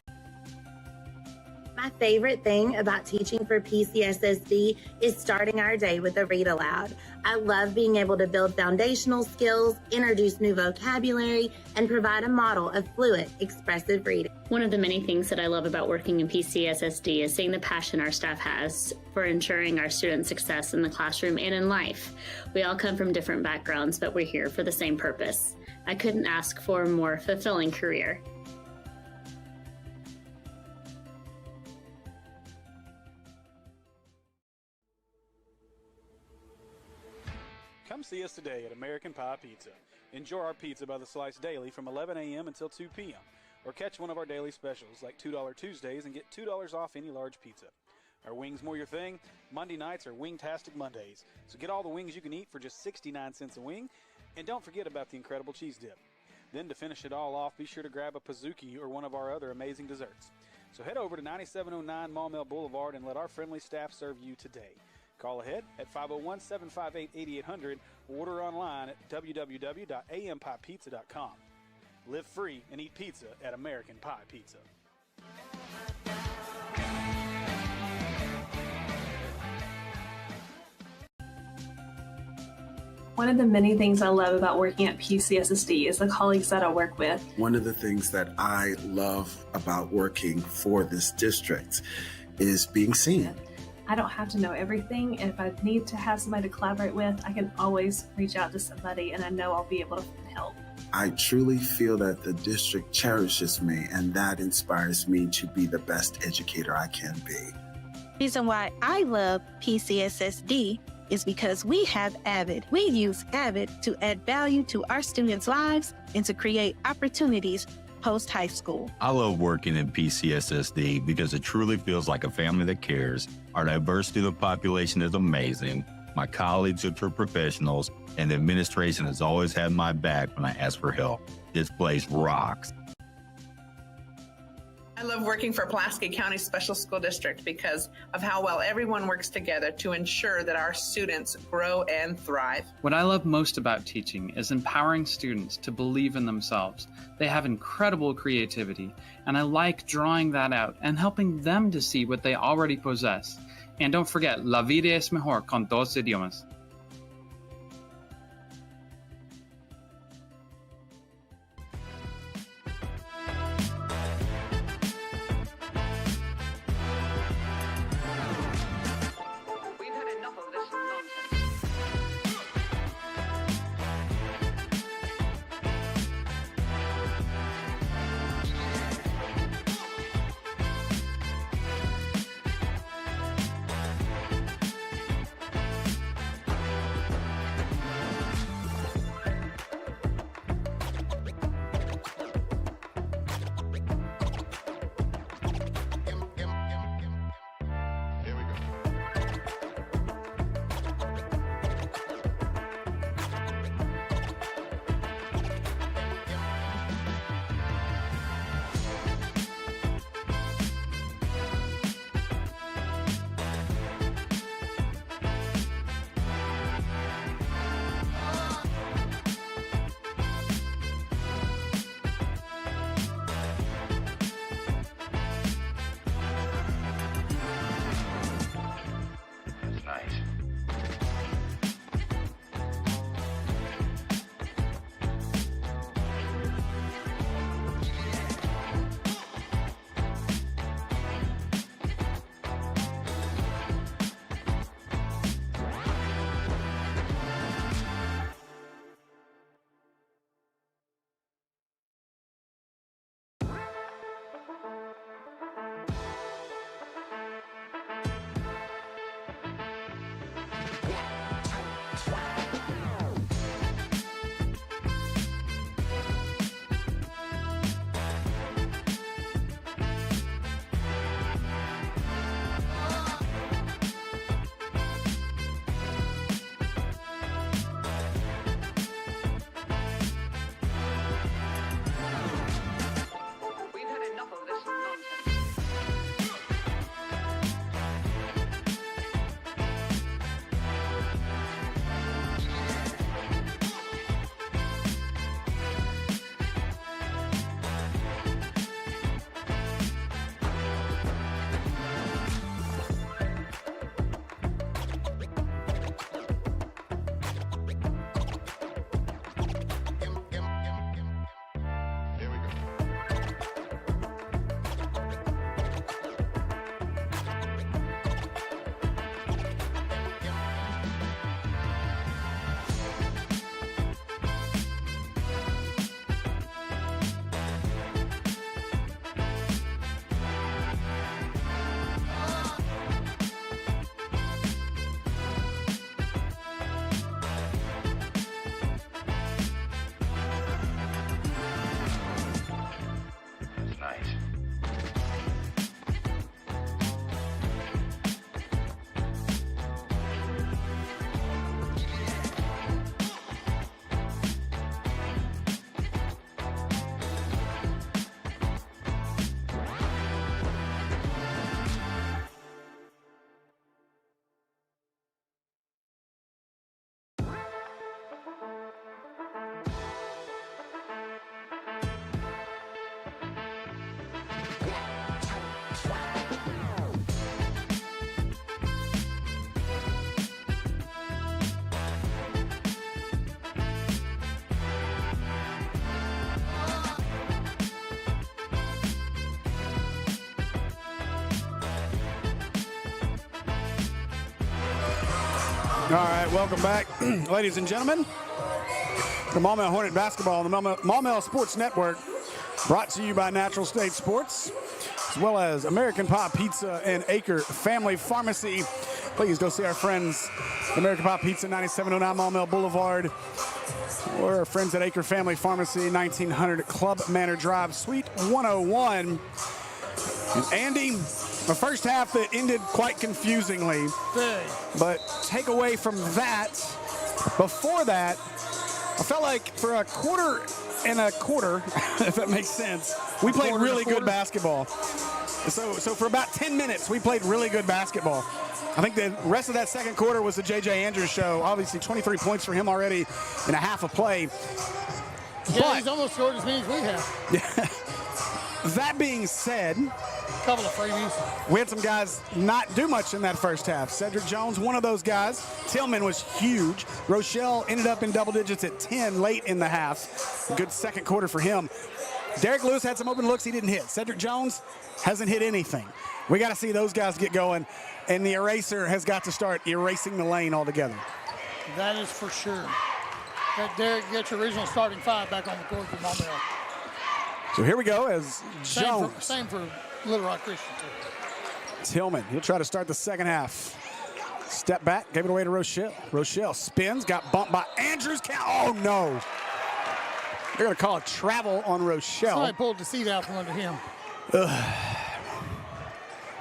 My favorite thing about teaching for PCSSD is starting our day with a read aloud. I love being able to build foundational skills, introduce new vocabulary, and provide a model of fluent, expressive reading.
One of the many things that I love about working in PCSSD is seeing the passion our staff has for ensuring our students' success in the classroom and in life. We all come from different backgrounds, but we're here for the same purpose. I couldn't ask for a more fulfilling career.
Come see us today at American Pie Pizza. Enjoy our pizza by the slice daily from 11 a.m. until 2 p.m. Or catch one of our daily specials like $2 Tuesdays and get $2 off any large pizza. Are wings more your thing? Monday nights are Wingtastic Mondays. So get all the wings you can eat for just 69 cents a wing. And don't forget about the incredible cheese dip. Then to finish it all off, be sure to grab a Pizookie or one of our other amazing desserts. So head over to 9709 Maumelle Boulevard and let our friendly staff serve you today. Call ahead at 501-758-8800 or order online at www.ampiepizza.com. Live free and eat pizza at American Pie Pizza.
One of the many things I love about working at PCSSD is the colleagues that I work with.
One of the things that I love about working for this district is being seen.
I don't have to know everything, and if I need to have somebody to collaborate with, I can always reach out to somebody, and I know I'll be able to help.
I truly feel that the district cherishes me, and that inspires me to be the best educator I can be.
The reason why I love PCSSD is because we have Avid. We use Avid to add value to our students' lives and to create opportunities post-high school.
I love working in PCSSD because it truly feels like a family that cares. Our diversity of the population is amazing. My colleagues are true professionals, and the administration has always had my back when I ask for help. This place rocks.
I love working for Pulaski County Special School District because of how well everyone works together to ensure that our students grow and thrive.
What I love most about teaching is empowering students to believe in themselves. They have incredible creativity, and I like drawing that out and helping them to see what they already possess. And don't forget, la vida es mejor con dos idiomas.
All right, welcome back, ladies and gentlemen. The Maumelle Hornet basketball on the Maumelle Sports Network, brought to you by Natural State Sports, as well as American Pie Pizza and Acre Family Pharmacy. Please go see our friends, American Pie Pizza, 9709 Maumelle Boulevard, or our friends at Acre Family Pharmacy, 1900 Club Manor Drive, Suite 101. And Andy, the first half that ended quite confusingly, but take away from that, before that, I felt like for a quarter and a quarter, if that makes sense, we played really good basketball. So for about 10 minutes, we played really good basketball. I think the rest of that second quarter was the J.J. Andrews show. Obviously, 23 points for him already in a half of play.
Yeah,
but
he's almost scored as many as we have.
That being said,
couple of freebies.
We had some guys not do much in that first half. Cedric Jones, one of those guys. Tillman was huge. Rochelle ended up in double digits at 10 late in the half. Good second quarter for him. Derek Lewis had some open looks he didn't hit. Cedric Jones hasn't hit anything. We got to see those guys get going, and the eraser has got to start erasing the lane altogether.
That is for sure. That Derek gets your original starting five back on the court for Maumelle.
So here we go as Jones.
Same for Little Rock Christian, too.
Tillman, he'll try to start the second half. Step back, gave it away to Rochelle. Rochelle spins, got bumped by Andrews. Oh, no. They're going to call a travel on Rochelle.
Somebody pulled the seat out from under him.
Ugh.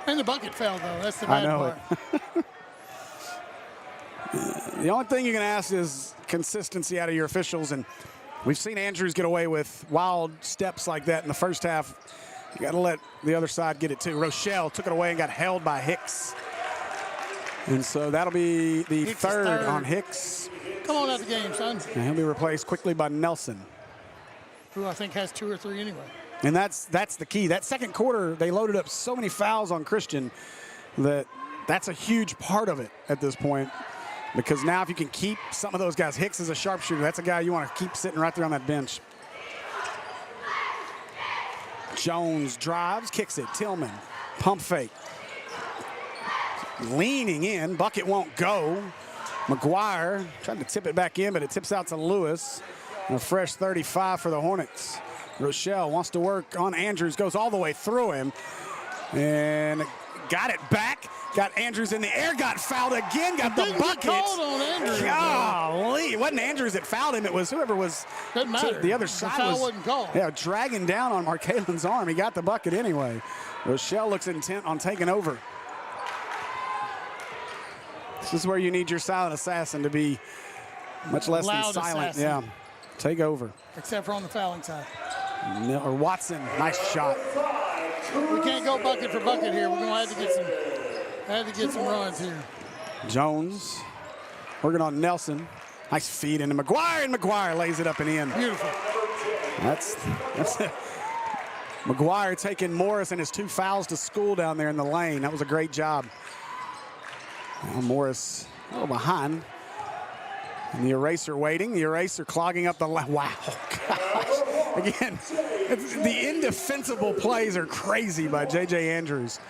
And the bucket fell, though. That's the bad part.
The only thing you can ask is consistency out of your officials, and we've seen Andrews get away with wild steps like that in the first half. You got to let the other side get it too. Rochelle took it away and got held by Hicks. And so that'll be the third on Hicks.
Come on out the game, son.
And he'll be replaced quickly by Nelson,
who I think has 2 or 3 anyway.
And that's the key. That second quarter, they loaded up so many fouls on Christian that's a huge part of it at this point. Because now if you can keep some of those guys, Hicks is a sharpshooter. That's a guy you want to keep sitting right there on that bench. Jones drives, kicks it. Tillman, pump fake. Leaning in, bucket won't go. McGuire trying to tip it back in, but it tips out to Lewis. And a fresh 35 for the Hornets. Rochelle wants to work on Andrews, goes all the way through him. And got it back. Got Andrews in the air, got fouled again, got the bucket.
Called on Andrews.
Golly, it wasn't Andrews that fouled him. It was whoever was
to
the other side.
The foul wasn't called.
Yeah, dragging down on Markalen's arm. He got the bucket anyway. Rochelle looks intent on taking over. This is where you need your silent assassin to be much less than silent.
Assassin.
Yeah, take over.
Except for on the fouling side.
Or Watson, nice shot.
We can't go bucket for bucket here. We're going to have to get some runs here.
Jones working on Nelson. Nice feed into McGuire, and McGuire lays it up and in.
Beautiful.
That's it. McGuire taking Morris and his 2 fouls to school down there in the lane. That was a great job. Now Morris a little behind. And the eraser waiting. The eraser clogging up the lane. Wow, gosh. Again, the indefensible plays are crazy by J.J. Andrews.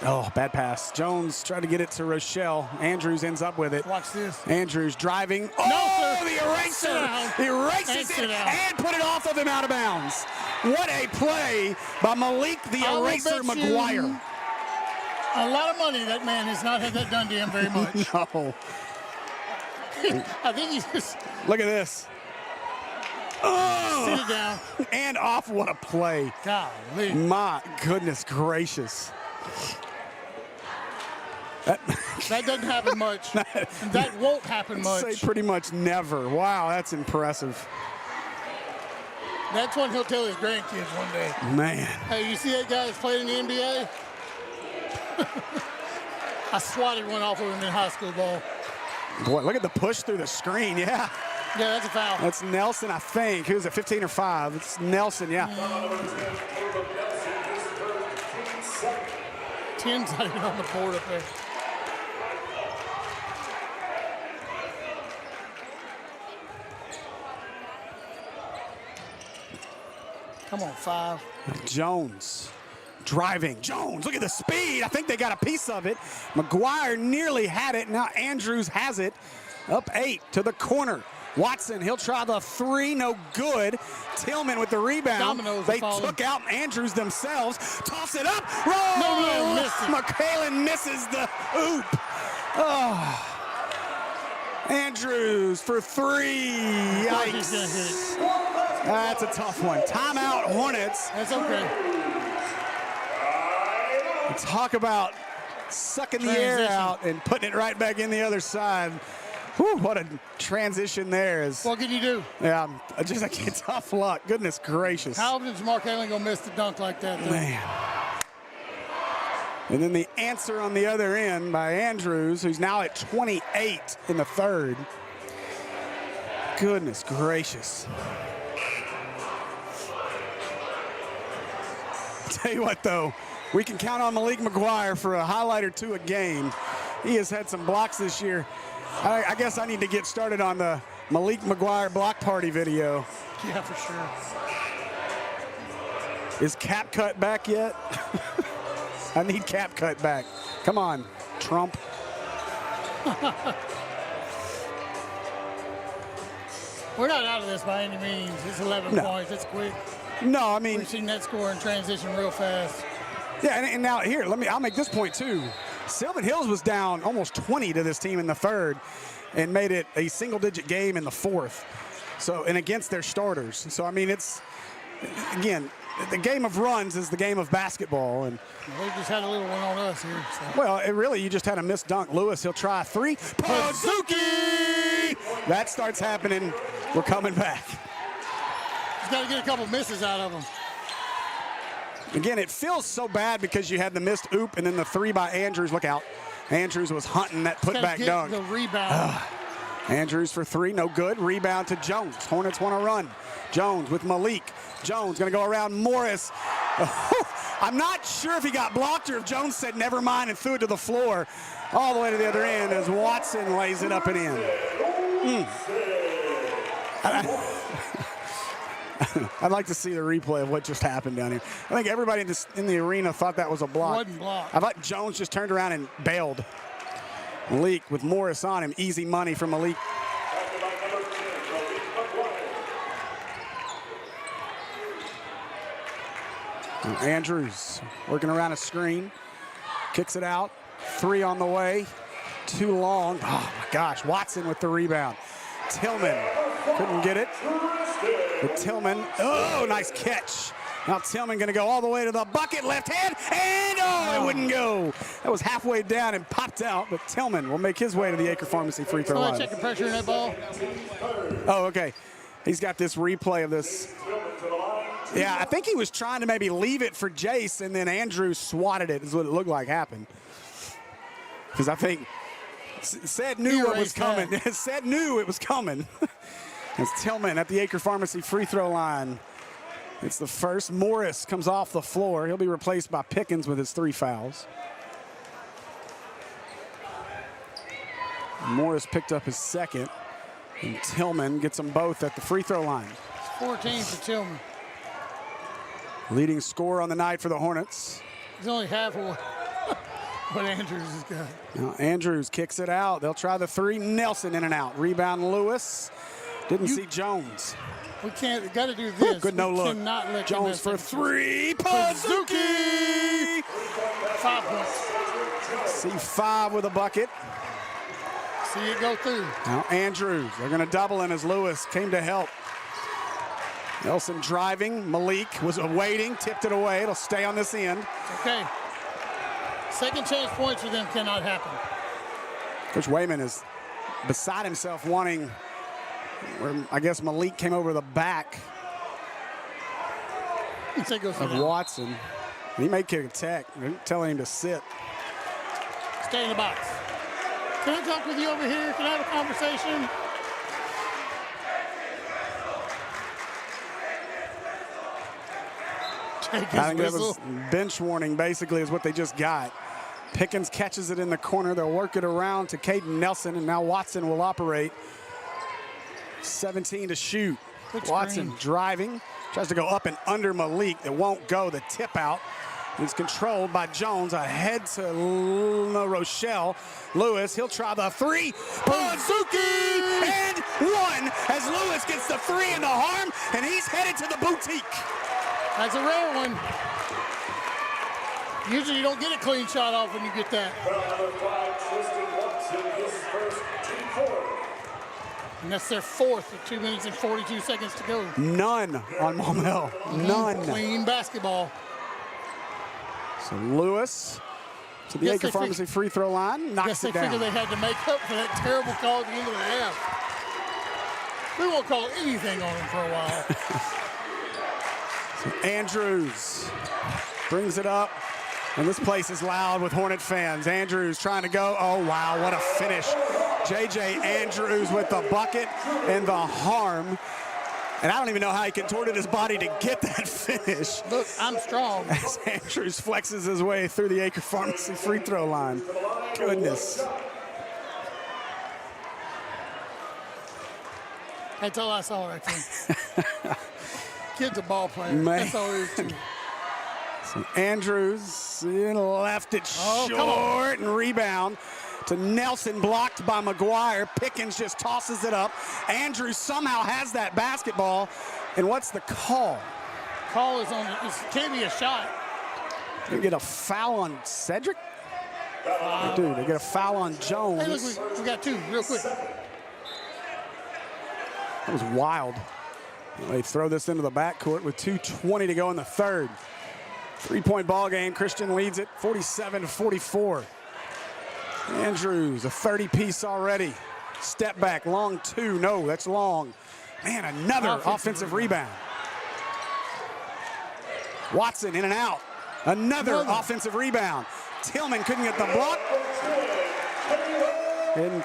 Oh, bad pass. Jones tried to get it to Rochelle. Andrews ends up with it.
Watch this.
Andrews driving.
Oh,
the eraser! Erases it and put it off of him out of bounds. What a play by Malik the Eraser McGuire.
A lot of money that man has not had that done to him very much.
No.
I think he's just...
Look at this. Oh!
Sit it down.
And off, what a play.
Golly.
My goodness gracious.
That doesn't happen much. And that won't happen much.
Say pretty much never. Wow, that's impressive.
That's what he'll tell his grandkids one day.
Man.
Hey, you see that guy that's played in the NBA? I swatted one off of him in high school ball.
Boy, look at the push through the screen, yeah.
Yeah, that's a foul.
That's Nelson, I think. Who's it, 15 or 5? It's Nelson, yeah.
10's not even on the board up there. Come on, 5.
Jones Driving. Jones, look at the speed. I think they got a piece of it. McGuire nearly had it. Now Andrews has it. Up 8 to the corner. Watson, he'll try the 3, no good. Tillman with the rebound. They took out Andrews themselves. Toss it up. Roll! McHalen misses the oop. Oh. Andrews for 3. Yikes. That's a tough one. Timeout, Hornets.
That's okay.
Talk about sucking the air out and putting it right back in the other side. Whew, what a transition there is.
What can you do?
Yeah, just like tough luck. Goodness gracious.
How is McHalen going to miss the dunk like that, though?
Man. And then the answer on the other end by Andrews, who's now at 28 in the third. Goodness gracious. Tell you what, though, we can count on Malik McGuire for a highlight or 2 a game. He has had some blocks this year. I guess I need to get started on the Malik McGuire block party video.
Yeah, for sure.
Is Cap Cut back yet? I need Cap Cut back. Come on, Trump.
We're not out of this by any means. It's 11 points. It's quick.
No, I mean,
we've seen that score in transition real fast.
Yeah, and now here, I'll make this point too. Sylvan Hills was down almost 20 to this team in the third and made it a single-digit game in the fourth. So, and against their starters. So, I mean, it's, again, the game of runs is the game of basketball. And
we just had a little one on us here. So.
Well, you just had a missed dunk. Lewis, he'll try a 3. Pazuki! That starts happening. We're coming back.
He's got to get a couple misses out of him.
Again, it feels so bad because you had the missed oop and then the 3 by Andrews. Look out. Andrews was hunting that putback dunk.
The rebound.
Andrews for 3, no good. Rebound to Jones. Hornets want to run. Jones with Malik. Jones going to go around Morris. I'm not sure if he got blocked or if Jones said never mind and threw it to the floor. All the way to the other end as Watson lays it up and in. I'd like to see the replay of what just happened down here. I think everybody in the arena thought that was a block.
Wasn't blocked.
I thought Jones just turned around and bailed. Malik with Morris on him. Easy money from Malik. Andrews working around a screen. Kicks it out. 3 on the way. Too long. Oh, my gosh. Watson with the rebound. Tillman couldn't get it. But Tillman, oh, nice catch. Now Tillman going to go all the way to the bucket, left hand, and it wouldn't go. That was halfway down and popped out, but Tillman will make his way to the Acre Pharmacy free throw line.
Checking pressure in that ball.
Oh, okay. He's got this replay of this. Yeah, I think he was trying to maybe leave it for Jace, and then Andrew swatted it, is what it looked like happened. Because I think Said knew what was coming. Said knew it was coming. It's Tillman at the Acre Pharmacy free throw line. It's the first. Morris comes off the floor. He'll be replaced by Pickens with his 3 fouls. Morris picked up his second. And Tillman gets them both at the free throw line.
14 for Tillman.
Leading scorer on the night for the Hornets.
He's only half of what Andrews has got.
Now Andrews kicks it out. They'll try the 3. Nelson in and out. Rebound Lewis. Didn't see Jones.
We can't. Got to do this.
Ooh, good no look.
Let
Jones for 3. Pazuki.
5 points.
C5 with a bucket.
See it go through.
Now Andrews. They're going to double him as Lewis came to help. Nelson driving. Malik was awaiting. Tipped it away. It'll stay on this end.
Okay. Second chance points for them cannot happen.
Coach Wayman is beside himself wanting, where I guess Malik came over the back of Watson. He may kick a tech. They're telling him to sit.
Stay in the box. Can I talk with you over here? Can I have a conversation?
I think that was bench warning, basically, is what they just got. Pickens catches it in the corner. They'll work it around to Caden Nelson, and now Watson will operate. 17 to shoot. Watson driving. Tries to go up and under Malik. It won't go. The tip out. He's controlled by Jones. Ahead to Rochelle. Lewis, he'll try the three. Pazuki! And one as Lewis gets the three in the arm, and he's headed to the boutique.
That's a rare one. Usually you don't get a clean shot off when you get that. And that's their fourth with 2 minutes and 42 seconds to go.
None on Maumelle. None.
Clean basketball.
So Lewis to the Acre Pharmacy free throw line, knocks it down.
Guess they figured they had to make up for that terrible call at the end of the half. We won't call anything on him for a while.
So Andrews brings it up, and this place is loud with Hornet fans. Andrews trying to go. Oh, wow, what a finish. J.J. Andrews with the bucket and the harm. And I don't even know how he contorted his body to get that finish.
Look, I'm strong.
As Andrews flexes his way through the Acre Pharmacy free throw line. Goodness.
That's all I saw right there. Kid's a ball player.
Man.
That's all it is.
So Andrews left it short and rebound to Nelson, blocked by McGuire. Pickens just tosses it up. Andrews somehow has that basketball. And what's the call?
Call is on, it can't be a shot.
They get a foul on Cedric? They do. They get a foul on Jones.
Hey, look, we got two real quick.
That was wild. They throw this into the backcourt with 2:20 to go in the third. 3-point ball game. Christian leads it 47-44. Andrews, a 30-piece already. Step back, long two. No, that's long. Man, another offensive rebound. Watson in and out. Another offensive rebound. Tillman couldn't get the block. And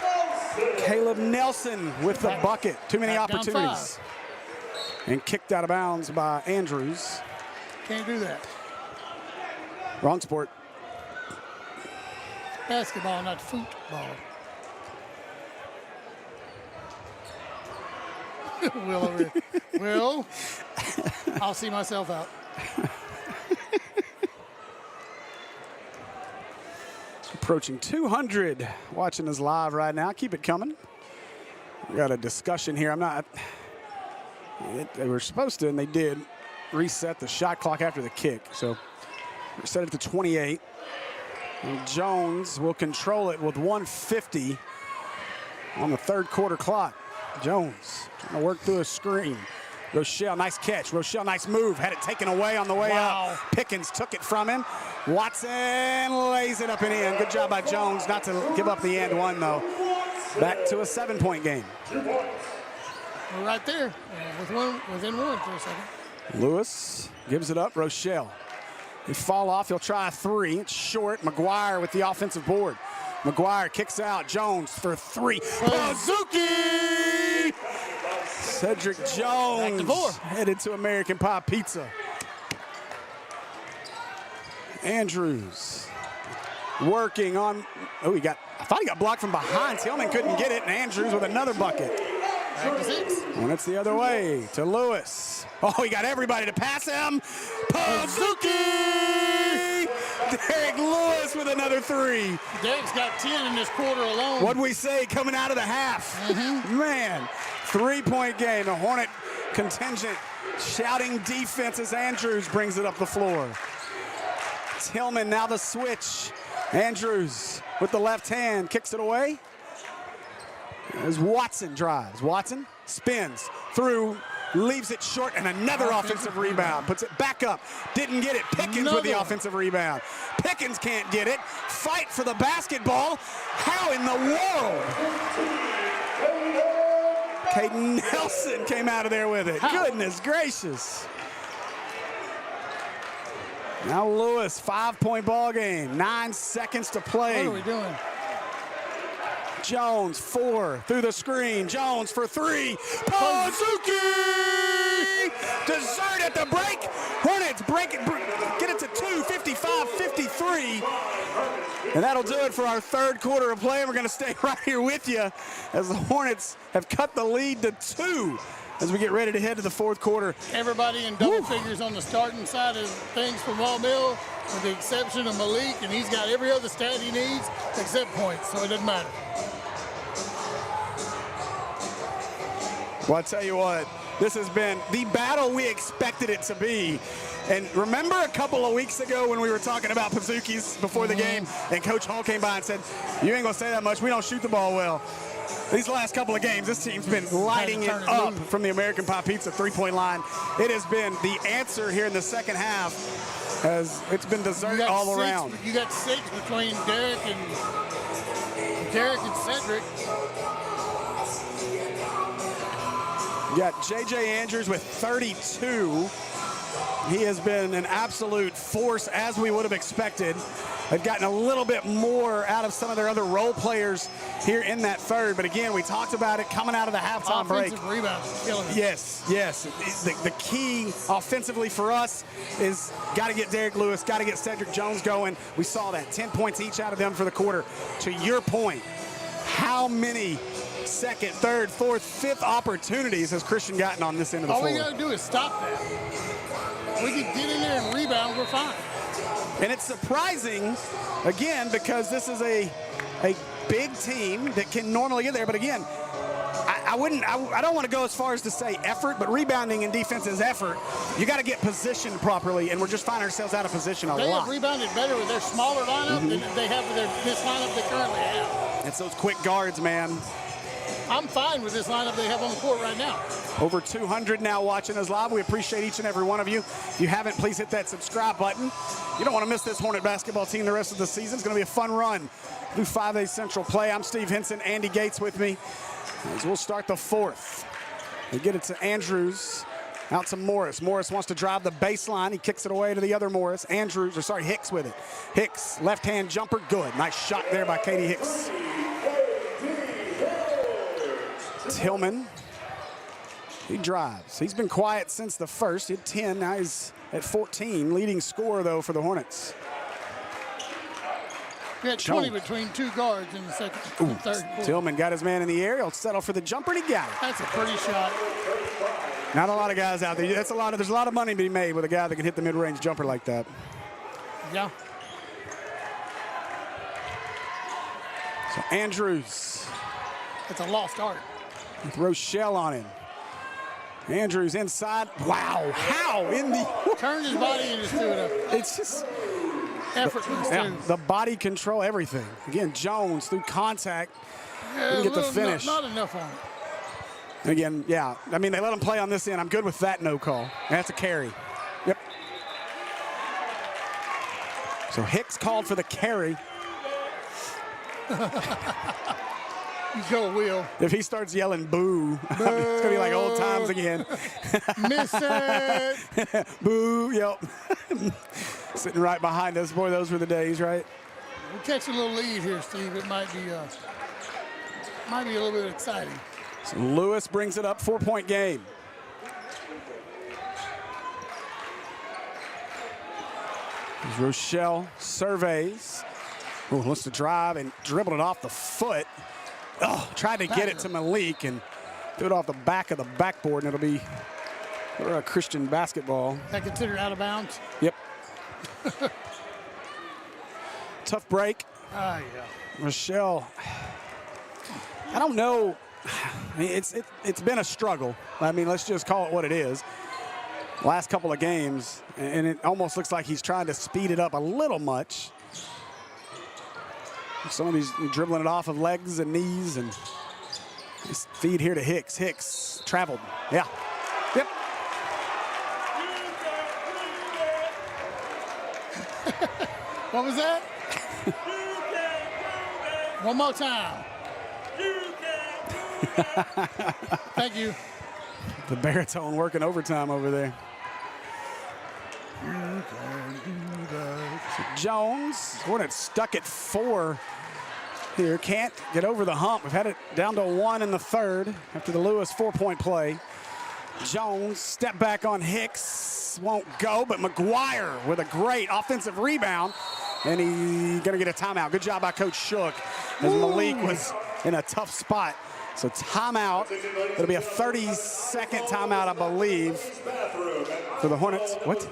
Caleb Nelson with the bucket. Too many opportunities. And kicked out of bounds by Andrews.
Can't do that.
Wrong sport.
Basketball, not football. Will over here. Will, I'll see myself out.
Approaching 200 watching us live right now. Keep it coming. We got a discussion here. They were supposed to, and they did, reset the shot clock after the kick. So we set it to 28. And Jones will control it with 1:50 on the third quarter clock. Jones trying to work through a screen. Rochelle, nice catch. Rochelle, nice move. Had it taken away on the way up. Pickens took it from him. Watson lays it up and in. Good job by Jones not to give up the and one, though. Back to a 7-point game.
We're right there, within one for a second.
Lewis gives it up. Rochelle. They fall off. He'll try a three. It's short. McGuire with the offensive board. McGuire kicks out. Jones for three. Pazuki! Cedric Jones headed to American Pie Pizza. Andrews working on. Oh, I thought he got blocked from behind. Tillman couldn't get it, and Andrews with another bucket.
Back to 6.
And it's the other way to Lewis. Oh, he got everybody to pass him. Pazuki! Derek Lewis with another three.
Derek's got 10 in this quarter alone.
What'd we say coming out of the half? Man, 3-point game. The Hornet contingent shouting defense as Andrews brings it up the floor. Tillman now the switch. Andrews with the left hand kicks it away. As Watson drives. Watson spins through, leaves it short, and another offensive rebound. Puts it back up. Didn't get it. Pickens with the offensive rebound. Pickens can't get it. Fight for the basketball. How in the world? Caden Nelson came out of there with it. Goodness gracious. Now Lewis, 5-point ball game. 9 seconds to play.
What are we doing?
Jones, 4 through the screen. Jones for 3. Pazuki! Dessert at the break. Hornets break it, get it to 2, 55-53. And that'll do it for our third quarter of play. We're going to stay right here with you as the Hornets have cut the lead to 2 as we get ready to head to the fourth quarter.
Everybody in double figures on the starting side of things for Maumelle, with the exception of Malik, and he's got every other stat he needs except points, so it doesn't matter.
Well, I tell you what, this has been the battle we expected it to be. And remember a couple of weeks ago when we were talking about Pazookies before the game, and Coach Hall came by and said, you ain't going to say that much. We don't shoot the ball well. These last couple of games, this team's been lighting it up from the American Pie Pizza three-point line. It has been the answer here in the second half, as it's been dessert all around.
You got 6 between Derek and Cedric.
You got J.J. Andrews with 32. He has been an absolute force, as we would have expected. They've gotten a little bit more out of some of their other role players here in that third. But again, we talked about it coming out of the halftime break.
Offensive rebound, killing it.
Yes. The key offensively for us is got to get Derek Lewis, got to get Cedric Jones going. We saw that, 10 points each out of them for the quarter. To your point, how many second, third, fourth, fifth opportunities has Christian gotten on this end of the floor?
All we got to do is stop that. We can get in there and rebound, we're fine.
And it's surprising, again, because this is a big team that can normally get there. But again, I don't want to go as far as to say effort, but rebounding and defense is effort. You got to get positioned properly, and we're just finding ourselves out of position a lot.
They have rebounded better with their smaller lineup than they have with this lineup they currently have.
It's those quick guards, man.
I'm fine with this lineup they have on the court right now.
Over 200 now watching us live. We appreciate each and every one of you. If you haven't, please hit that subscribe button. You don't want to miss this Hornet basketball team the rest of the season. It's going to be a fun run through 5A Central play. I'm Steve Henson, Andy Gates with me, as we'll start the fourth. They get it to Andrews, out to Morris. Morris wants to drive the baseline. He kicks it away to the other Morris. Hicks with it. Hicks, left-hand jumper, good. Nice shot there by Katie Hicks. Tillman, he drives. He's been quiet since the first. He had 10, now he's at 14. Leading scorer, though, for the Hornets.
We had 20 between two guards in the second and third quarter.
Tillman got his man in the air. He'll settle for the jumper, and he got it.
That's a pretty shot.
Not a lot of guys out there. There's a lot of money to be made with a guy that can hit the mid-range jumper like that.
Yeah.
So Andrews.
It's a lost art.
With Rochelle on him. Andrews inside. Wow, how in the...
Turned his body and just threw it up.
It's just...
effortless, too.
The body control, everything. Again, Jones through contact. Didn't get the finish.
Not enough on it.
And again, yeah. I mean, they let him play on this end. I'm good with that no call. And that's a carry. Yep. So Hicks called for the carry.
You go, Will.
If he starts yelling boo, it's going to be like old times again.
Miss it.
Boo, yep. Sitting right behind us. Boy, those were the days, right?
We'll catch a little lead here, Steve. It might be a little bit exciting.
So Lewis brings it up, 4-point game. There's Rochelle surveys. Oh, wants to drive and dribbled it off the foot. Oh, tried to get it to Malik and threw it off the back of the backboard, and it'll be a Christian basketball.
Is that considered out of bounds?
Yep. Tough break.
Yeah.
Rochelle, I don't know. I mean, it's been a struggle. I mean, let's just call it what it is. Last couple of games, and it almost looks like he's trying to speed it up a little much. Some of these dribbling it off of legs and knees, and just feed here to Hicks. Hicks traveled. Yeah. Yep.
What was that? One more time. Thank you.
The baritone working overtime over there. So Jones, Hornets stuck at 4 here. Can't get over the hump. We've had it down to 1 in the third after the Lewis 4-point play. Jones, step back on Hicks. Won't go, but McGuire with a great offensive rebound. And he's going to get a timeout. Good job by Coach Shook, as Malik was in a tough spot So timeout. It'll be a 30-second timeout, I believe, for the Hornets. What?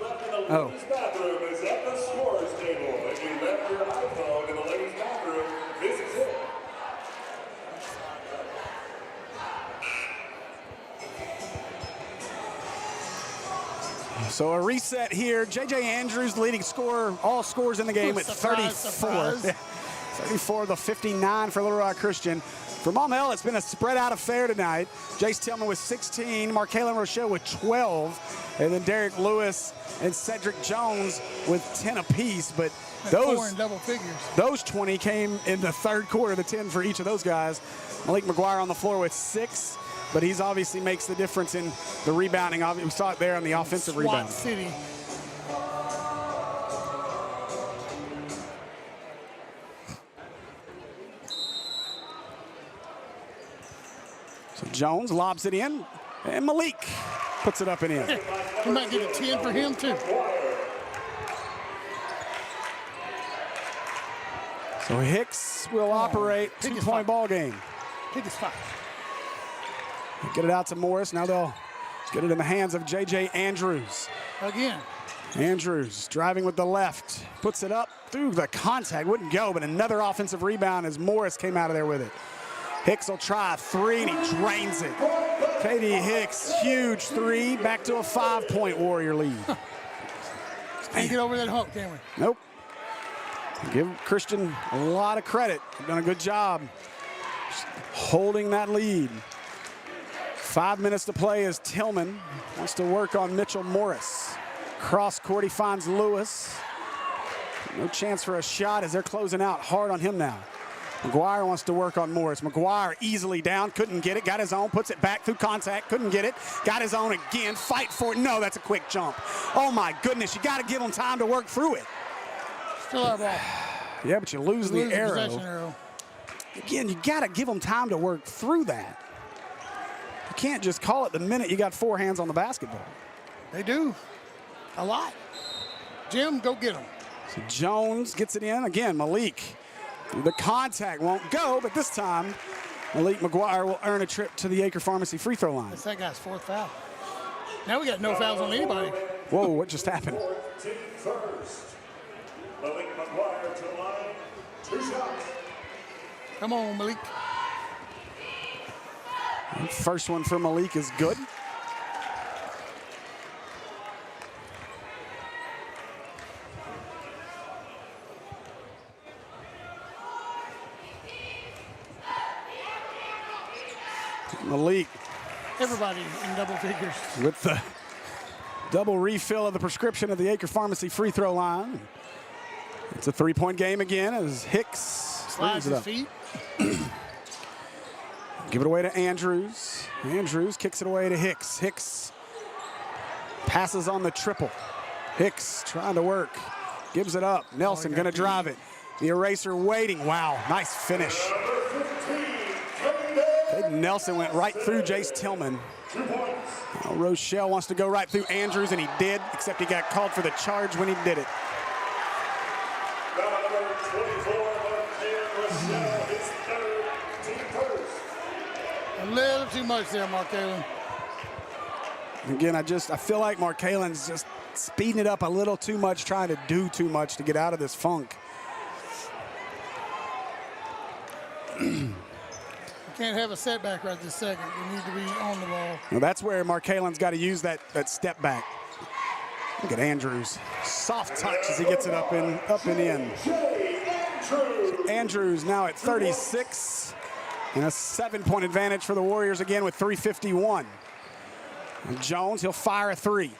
Oh. So a reset here. J.J. Andrews, the leading scorer, all scores in the game at 34. 34 of the 59 for Little Rock Christian. For Maumelle, it's been a spread-out affair tonight. Jace Tillman with 16, Markalen Rochelle with 12, and then Derek Lewis and Cedric Jones with 10 apiece. But
four in double figures.
Those 20 came in the third quarter, the 10 for each of those guys. Malik McGuire on the floor with 6, but he's obviously makes the difference in the rebounding. We saw it there on the offensive rebound.
City.
So Jones lobs it in, and Malik puts it up and in.
We might get a 10 for him, too.
So Hicks will operate, 2-point ball game.
Pick is 5.
Get it out to Morris. Now they'll get it in the hands of J.J. Andrews.
Again.
Andrews driving with the left. Puts it up through the contact. Wouldn't go, but another offensive rebound as Morris came out of there with it. Hicks will try a 3, and he drains it. K.D. Hicks, huge 3, back to a 5-point Warrior lead.
Can't get over that hump, can we?
Nope. Give Christian a lot of credit. They've done a good job holding that lead. 5 minutes to play as Tillman wants to work on Mitchell Morris. Cross court, he finds Lewis. No chance for a shot as they're closing out hard on him now. McGuire wants to work on Morris. McGuire easily down, couldn't get it, got his own, puts it back through contact, couldn't get it, got his own again, fight for it. No, that's a quick jump. Oh my goodness, you gotta give him time to work through it.
Still our ball.
Yeah, but you lose the
possession
arrow.
arrow.
Again, you gotta give them time to work through that. You can't just call it the minute you got 4 hands on the basketball.
They do. A lot. Jim, go get them.
So Jones gets it in. Again, Malik. The contact won't go, but this time Malik McGuire will earn a trip to the Acre Pharmacy free throw line.
That's that guy's 4th foul. Now we got no fouls on anybody.
Whoa, what just happened?
First. Malik McGuire to the line. 2 shots.
Come on, Malik.
First one for Malik is good. Malik.
Everybody in double figures.
With the double refill of the prescription of the Acre Pharmacy free throw line. It's a 3-point game again as Hicks
slides his feet.
Give it away to Andrews. Andrews kicks it away to Hicks. Hicks passes on the triple. Hicks trying to work. Gives it up. Nelson going to drive it. The eraser waiting. Wow, nice finish. Nelson went right through Jace Tillman. Now Rochelle wants to go right through Andrews, and he did, except he got called for the charge when he did it.
A little too much there, Markalen.
Again, I feel like Markalen's just speeding it up a little too much, trying to do too much to get out of this funk.
Can't have a setback right this second. We need to be on the ball.
Well, that's where Markalen's got to use that step back. Look at Andrews. Soft touch as he gets it up and in. So Andrews now at 36. And a 7-point advantage for the Warriors again with 3:51. And Jones, he'll fire a 3.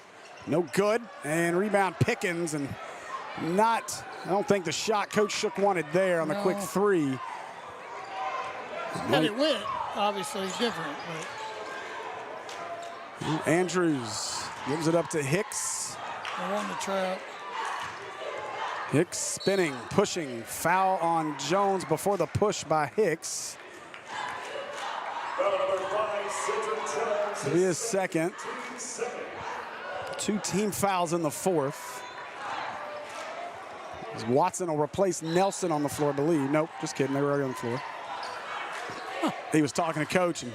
No good. And rebound Pickens. And I don't think the shot Coach Shook wanted there on the quick 3.
Had it went, obviously different. But
Andrews gives it up to Hicks.
I won the trap.
Hicks spinning, pushing, foul on Jones before the push by Hicks. It'll be his second. 2 team fouls in the 4th. Watson will replace Nelson on the floor, I believe. Nope, just kidding, they were already on the floor. He was talking to Coach and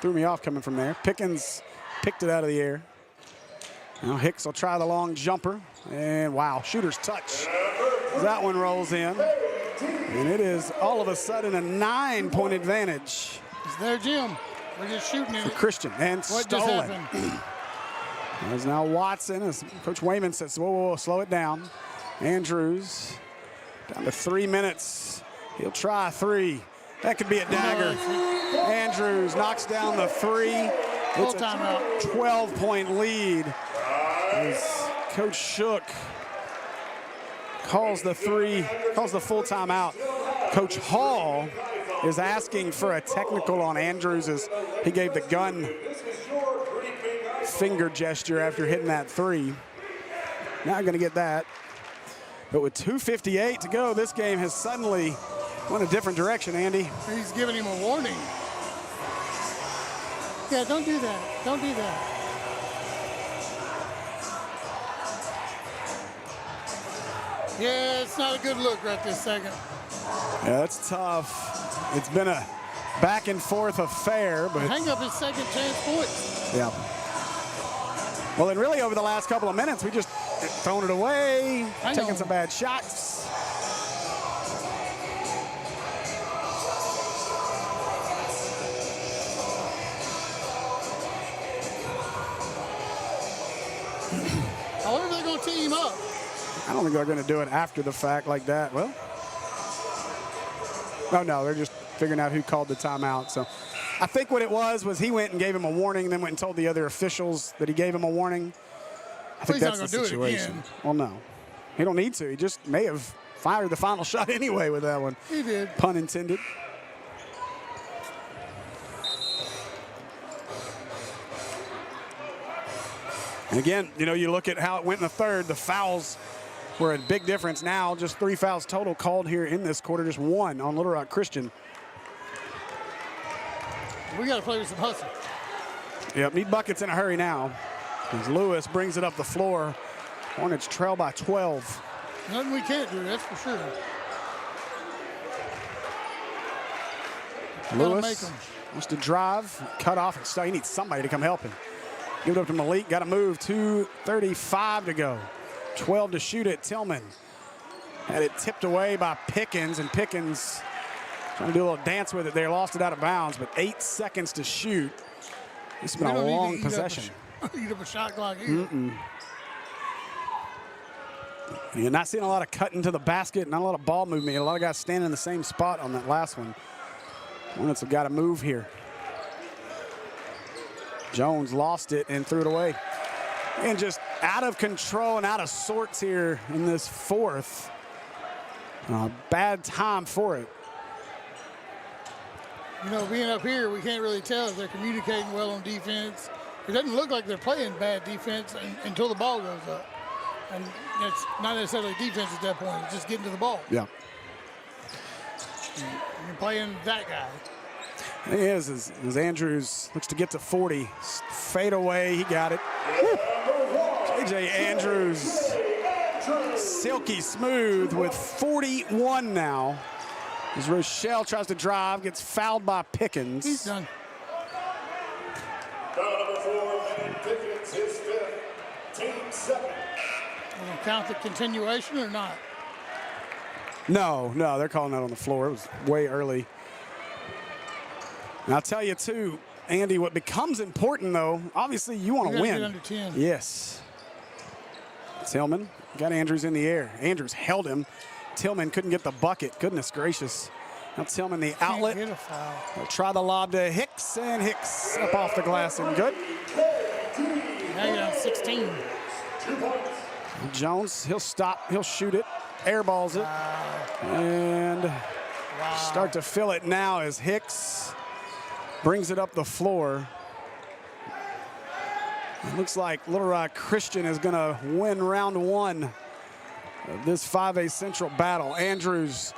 threw me off coming from there. Pickens picked it out of the air. Now Hicks will try the long jumper. And wow, shooter's touch. That one rolls in. And it is all of a sudden a 9-point advantage.
It's their gym. We're just shooting it.
For Christian. And
what
stolen.
Just happened?
There's now Watson, as Coach Wayman says, whoa, slow it down. Andrews down to 3 minutes. He'll try a three. That could be a dagger. Andrews knocks down the three. It's a 12-point lead. As Coach Shook calls the full timeout. Coach Hall is asking for a technical on Andrews as he gave the gun finger gesture after hitting that three. Not going to get that. But with 2:58 to go, this game has suddenly went a different direction, Andy.
He's giving him a warning. Yeah, don't do that. Don't do that. Yeah, it's not a good look right this second.
Yeah, that's tough. It's been a back and forth affair, but
hang up his second chance points.
Yeah. Well, and really over the last couple of minutes, we just thrown it away, taking some bad shots.
I wonder if they're going to tee him up.
I don't think they're going to do it after the fact like that. Well, no, they're just figuring out who called the timeout. So I think what it was he went and gave him a warning, then went and told the other officials that he gave him a warning. I think that's the situation. Well, no, he don't need to. He just may have fired the final shot anyway with that one.
He did.
Pun intended. And again, you look at how it went in the third. The fouls were a big difference. Now just 3 fouls total called here in this quarter, just 1 on Little Rock Christian.
We got to play with some hustle.
Yep, need buckets in a hurry now. As Lewis brings it up the floor. Hornets trail by 12.
Nothing we can't do, that's for sure.
Lewis wants to drive, cut off, and start. He needs somebody to come help him. Give it up to Malik, got to move. 2:35 to go. 12 to shoot it. Tillman had it tipped away by Pickens, and Pickens trying to do a little dance with it there. Lost it out of bounds, but 8 seconds to shoot. This has been a long possession.
Eat up a shot clock here.
You're not seeing a lot of cutting to the basket, not a lot of ball movement. A lot of guys standing in the same spot on that last one. Hornets have got to move here. Jones lost it and threw it away. And just out of control and out of sorts here in this fourth. Bad time for it.
Being up here, we can't really tell if they're communicating well on defense. It doesn't look like they're playing bad defense until the ball goes up. And it's not necessarily defense at that point. It's just getting to the ball.
Yeah.
You're playing that guy.
He is, as Andrews looks to get to 40. Fade away, he got it. J.J. Andrews, silky smooth with 41 now. As Rochelle tries to drive, gets fouled by Pickens.
He's done.
Foul number 4, and Pickens, his fifth, team second.
Will it count the continuation or not?
No, they're calling that on the floor. It was way early. And I'll tell you, too, Andy, what becomes important, though, obviously you want to win.
Get under 10.
Yes. Tillman got Andrews in the air. Andrews held him. Tillman couldn't get the bucket. Goodness gracious. Now Tillman the outlet.
Can't get a foul.
He'll try the lob to Hicks, and Hicks up off the glass and good.
Now you're down 16.
Jones, he'll stop. He'll shoot it. Airballs it. And start to fill it now as Hicks brings it up the floor. It looks like Little Rock Christian is going to win round 1 of this 5A Central battle. Andrews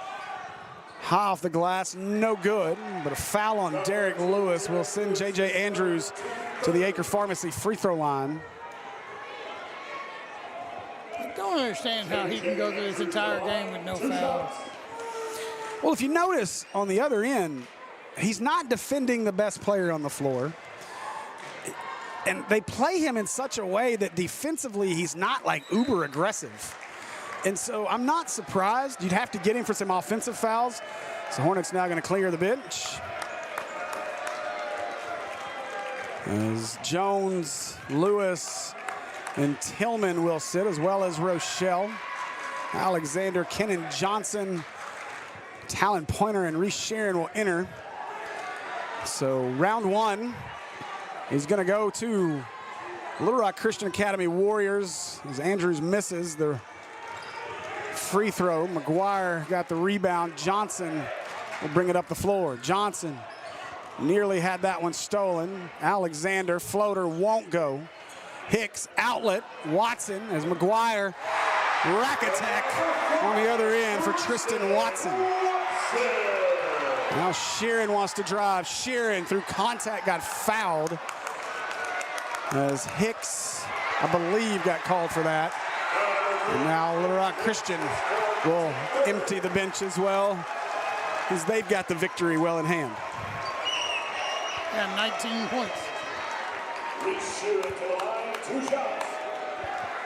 high off the glass, no good, but a foul on Derek Lewis will send J.J. Andrews to the Acre Pharmacy free throw line.
I don't understand how he can go through this entire game with no fouls.
Well, if you notice on the other end, he's not defending the best player on the floor. And they play him in such a way that defensively he's not like uber aggressive. And so I'm not surprised. You'd have to get him for some offensive fouls. So Hornets now going to clear the bench. As Jones, Lewis, and Tillman will sit, as well as Rochelle. Alexander, Kennan Johnson, Talon Pointer, and Reese Sharon will enter. So round one is going to go to Little Rock Christian Academy Warriors as Andrews misses the free throw. McGuire got the rebound. Johnson will bring it up the floor. Johnson nearly had that one stolen. Alexander, floater won't go. Hicks, outlet. Watson as McGuire, rack attack on the other end for Tristan Watson. Now Sheeran wants to drive. Sheeran through contact got fouled as Hicks, I believe, got called for that. And now Little Rock Christian will empty the bench as well, as they've got the victory well in hand.
Yeah, 19 points.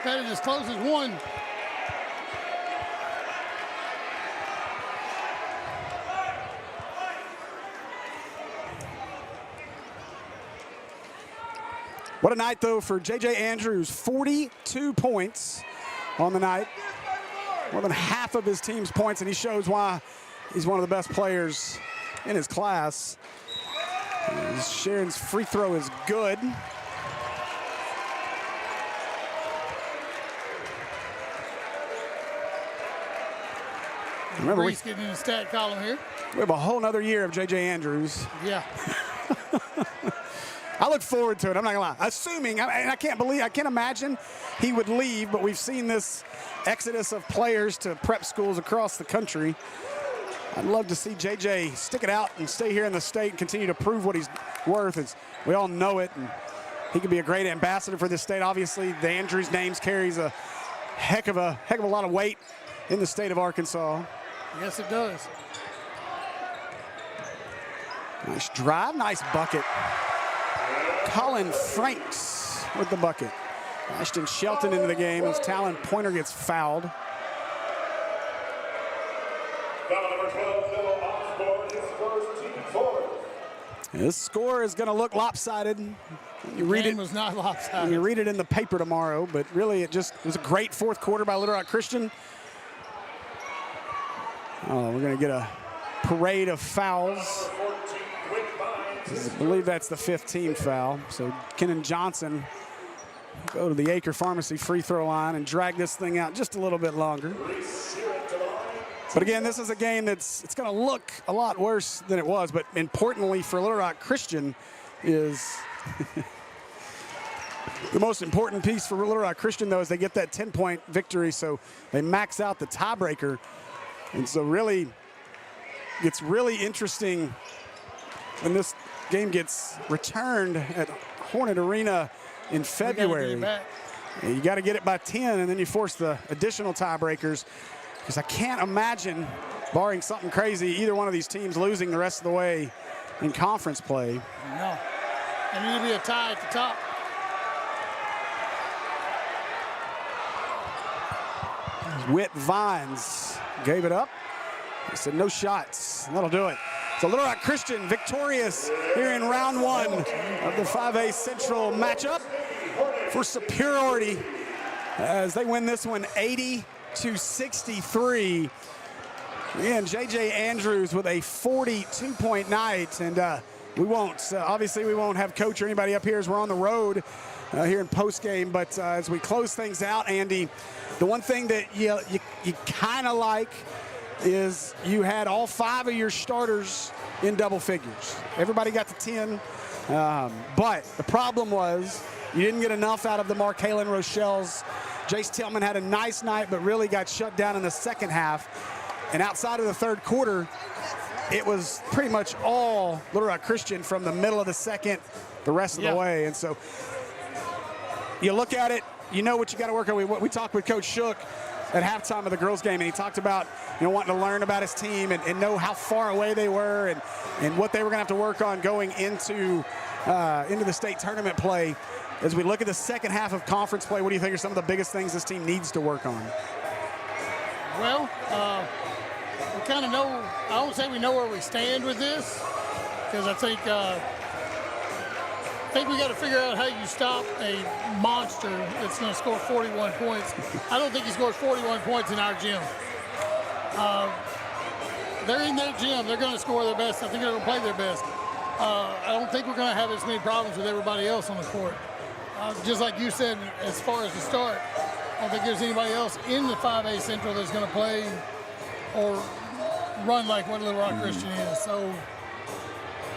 That is as close as one.
What a night, though, for J.J. Andrews. 42 points on the night. More than half of his team's points, and he shows why he's one of the best players in his class. Sharon's free throw is good. Remember,
Reese getting in the stat column here.
We have a whole nother year of J.J. Andrews.
Yeah.
I look forward to it. I'm not gonna lie. Assuming, and I can't imagine he would leave, but we've seen this exodus of players to prep schools across the country. I'd love to see JJ stick it out and stay here in the state and continue to prove what he's worth. As we all know it, and he could be a great ambassador for this state. Obviously, the Andrews names carries a heck of a lot of weight in the state of Arkansas.
Yes, it does.
Nice drive, nice bucket. Colin Franks with the bucket. Ashton Shelton into the game as Talon Pointer gets fouled.
Number 12, Phil Osborne, his first team foul.
This score is going to look lopsided. You read it
was not lopsided.
You read it in the paper tomorrow, but really it was a great fourth quarter by Little Rock Christian. Oh, we're going to get a parade of fouls. I believe that's the fifth team foul. So Kennan Johnson go to the Acre Pharmacy free throw line and drag this thing out just a little bit longer. But again, this is a game it's going to look a lot worse than it was. But importantly for Little Rock Christian is the most important piece for Little Rock Christian, though, is they get that 10-point victory. So they max out the tiebreaker. And so really, it's really interesting when this game gets returned at Hornet Arena in February. You got to get it by 10, and then you force the additional tiebreakers. Because I can't imagine, barring something crazy, either one of these teams losing the rest of the way in conference play.
No. And need to be a tie at the top.
Whit Vines gave it up. He said no shots. That'll do it. So Little Rock Christian victorious here in round one of the 5A Central matchup for superiority as they win this one 80-63. Again, J.J. Andrews with a 42-point night, and we won't have Coach or anybody up here as we're on the road here in postgame. But as we close things out, Andy, the one thing that you kind of like is you had all 5 of your starters in double figures. Everybody got to 10, but the problem was you didn't get enough out of the Markalen Rochelle's. Jace Tillman had a nice night, but really got shut down in the second half. And outside of the third quarter, it was pretty much all Little Rock Christian from the middle of the second the rest of the way. And so you look at it, you know what you got to work on. We talked with Coach Shook. at halftime of the girls' game, and he talked about wanting to learn about his team and know how far away they were and what they were going to have to work on going into the state tournament play. As we look at the second half of conference play, what do you think are some of the biggest things this team needs to work on?
Well, we kind of know, I won't say we know where we stand with this, because I think we got to figure out how you stop a monster that's going to score 41 points. I don't think he scores 41 points in our gym. They're in their gym. They're going to score their best. I think they're going to play their best. I don't think we're going to have as many problems with everybody else on the court. Just like you said, as far as the start, I don't think there's anybody else in the 5A Central that's going to play or run like what Little Rock Christian is. So,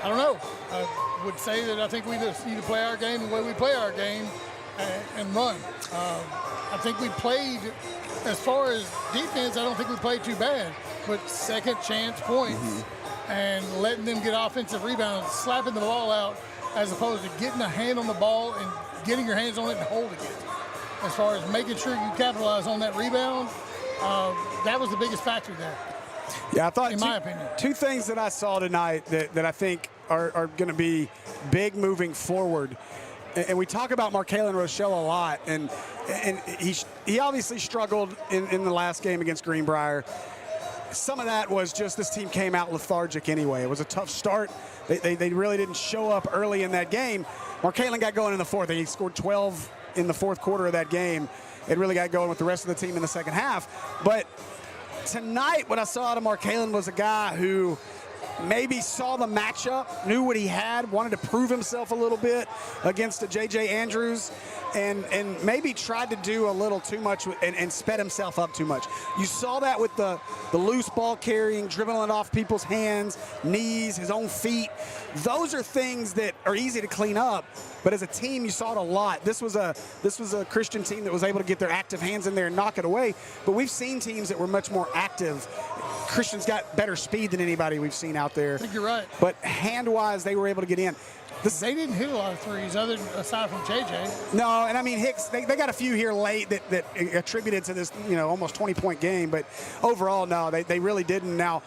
I don't know. I would say that I think we just need to play our game the way we play our game and run. I think we played, as far as defense, I don't think we played too bad. But second chance points and letting them get offensive rebounds, slapping the ball out, as opposed to getting a hand on the ball and getting your hands on it and holding it. As far as making sure you capitalize on that rebound, that was the biggest factor there.
Yeah, I thought,
in my opinion,
two things that I saw tonight that I think are going to be big moving forward. And we talk about Markalen Rochelle a lot, and he obviously struggled in the last game against Greenbrier. Some of that was just this team came out lethargic anyway. It was a tough start. They really didn't show up early in that game. Markalen got going in the fourth. He scored 12 in the fourth quarter of that game. It really got going with the rest of the team in the second half. But tonight, what I saw out of Markalen was a guy who maybe saw the matchup, knew what he had, wanted to prove himself a little bit against a J.J. Andrews, and maybe tried to do a little too much and sped himself up too much. You saw that with the loose ball carrying, dribbling it off people's hands, knees, his own feet. Those are things that are easy to clean up, but as a team, you saw it a lot. This was a Christian team that was able to get their active hands in there and knock it away, but we've seen teams that were much more active. Christian's got better speed than anybody we've seen out there.
I think you're right.
But hand-wise, they were able to get in.
They didn't hit a lot of threes aside from JJ.
No, and I mean, Hicks, they got a few here late that attributed to this, almost 20-point game. But overall, no, they really didn't. Now,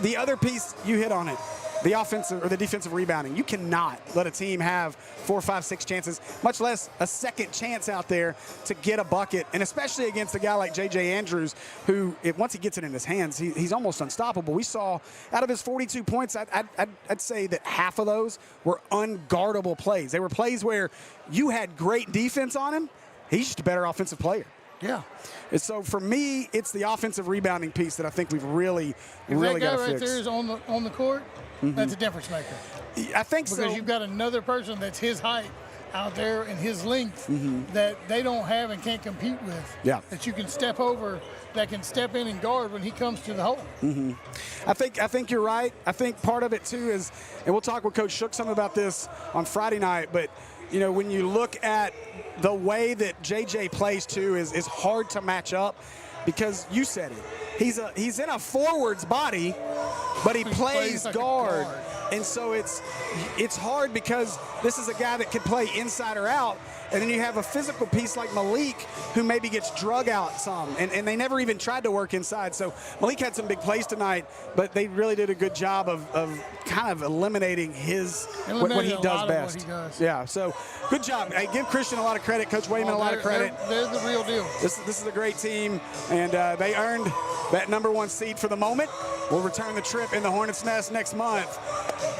the other piece, you hit on it. The offensive or the defensive rebounding. You cannot let a team have 4, 5, 6 chances, much less a second chance out there to get a bucket, and especially against a guy like J.J. Andrews, who, once he gets it in his hands, he's almost unstoppable. We saw out of his 42 points, I'd say that half of those were unguardable plays. They were plays where you had great defense on him. He's just a better offensive player.
Yeah.
And so for me, it's the offensive rebounding piece that I think we've really got to fix.
If that guy right there is on the court, that's a difference maker.
I think so.
Because you've got another person that's his height out there and his length that they don't have and can't compete with.
Yeah.
That you can step over, that can step in and guard when he comes to the hole.
I think you're right. I think part of it too is, and we'll talk with Coach Shook some about this on Friday night, but when you look at the way that JJ plays too is hard to match up, because you said it. He's in a forward's body, but he plays like guard. And so it's hard because this is a guy that can play inside or out. And then you have a physical piece like Malik, who maybe gets drug out some. And they never even tried to work inside. So Malik had some big plays tonight, but they really did a good job of kind of eliminating what he does best.
What he does.
Yeah, so good job. Hey, give Christian a lot of credit, Coach Wayman a lot of credit.
They're the real deal.
This is a great team, and they earned that #1 seed for the moment. We'll return the trip in the Hornets' Nest next month.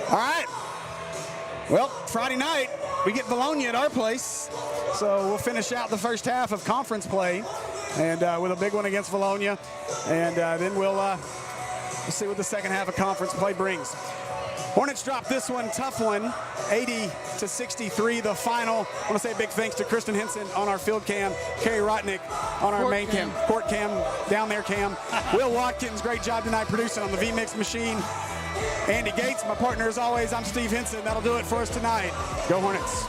All right. Well, Friday night, we get Bologna at our place. So we'll finish out the first half of conference play and with a big one against Bologna. And then we'll see what the second half of conference play brings. Hornets dropped this one, tough one, 80-63, the final. I want to say a big thanks to Kristen Henson on our field cam, Kerry Rotnick on our main cam, court cam, down there cam. Will Watkins, great job tonight producing on the VMix machine. Andy Gates, my partner as always. I'm Steve Henson. That'll do it for us tonight. Go Hornets.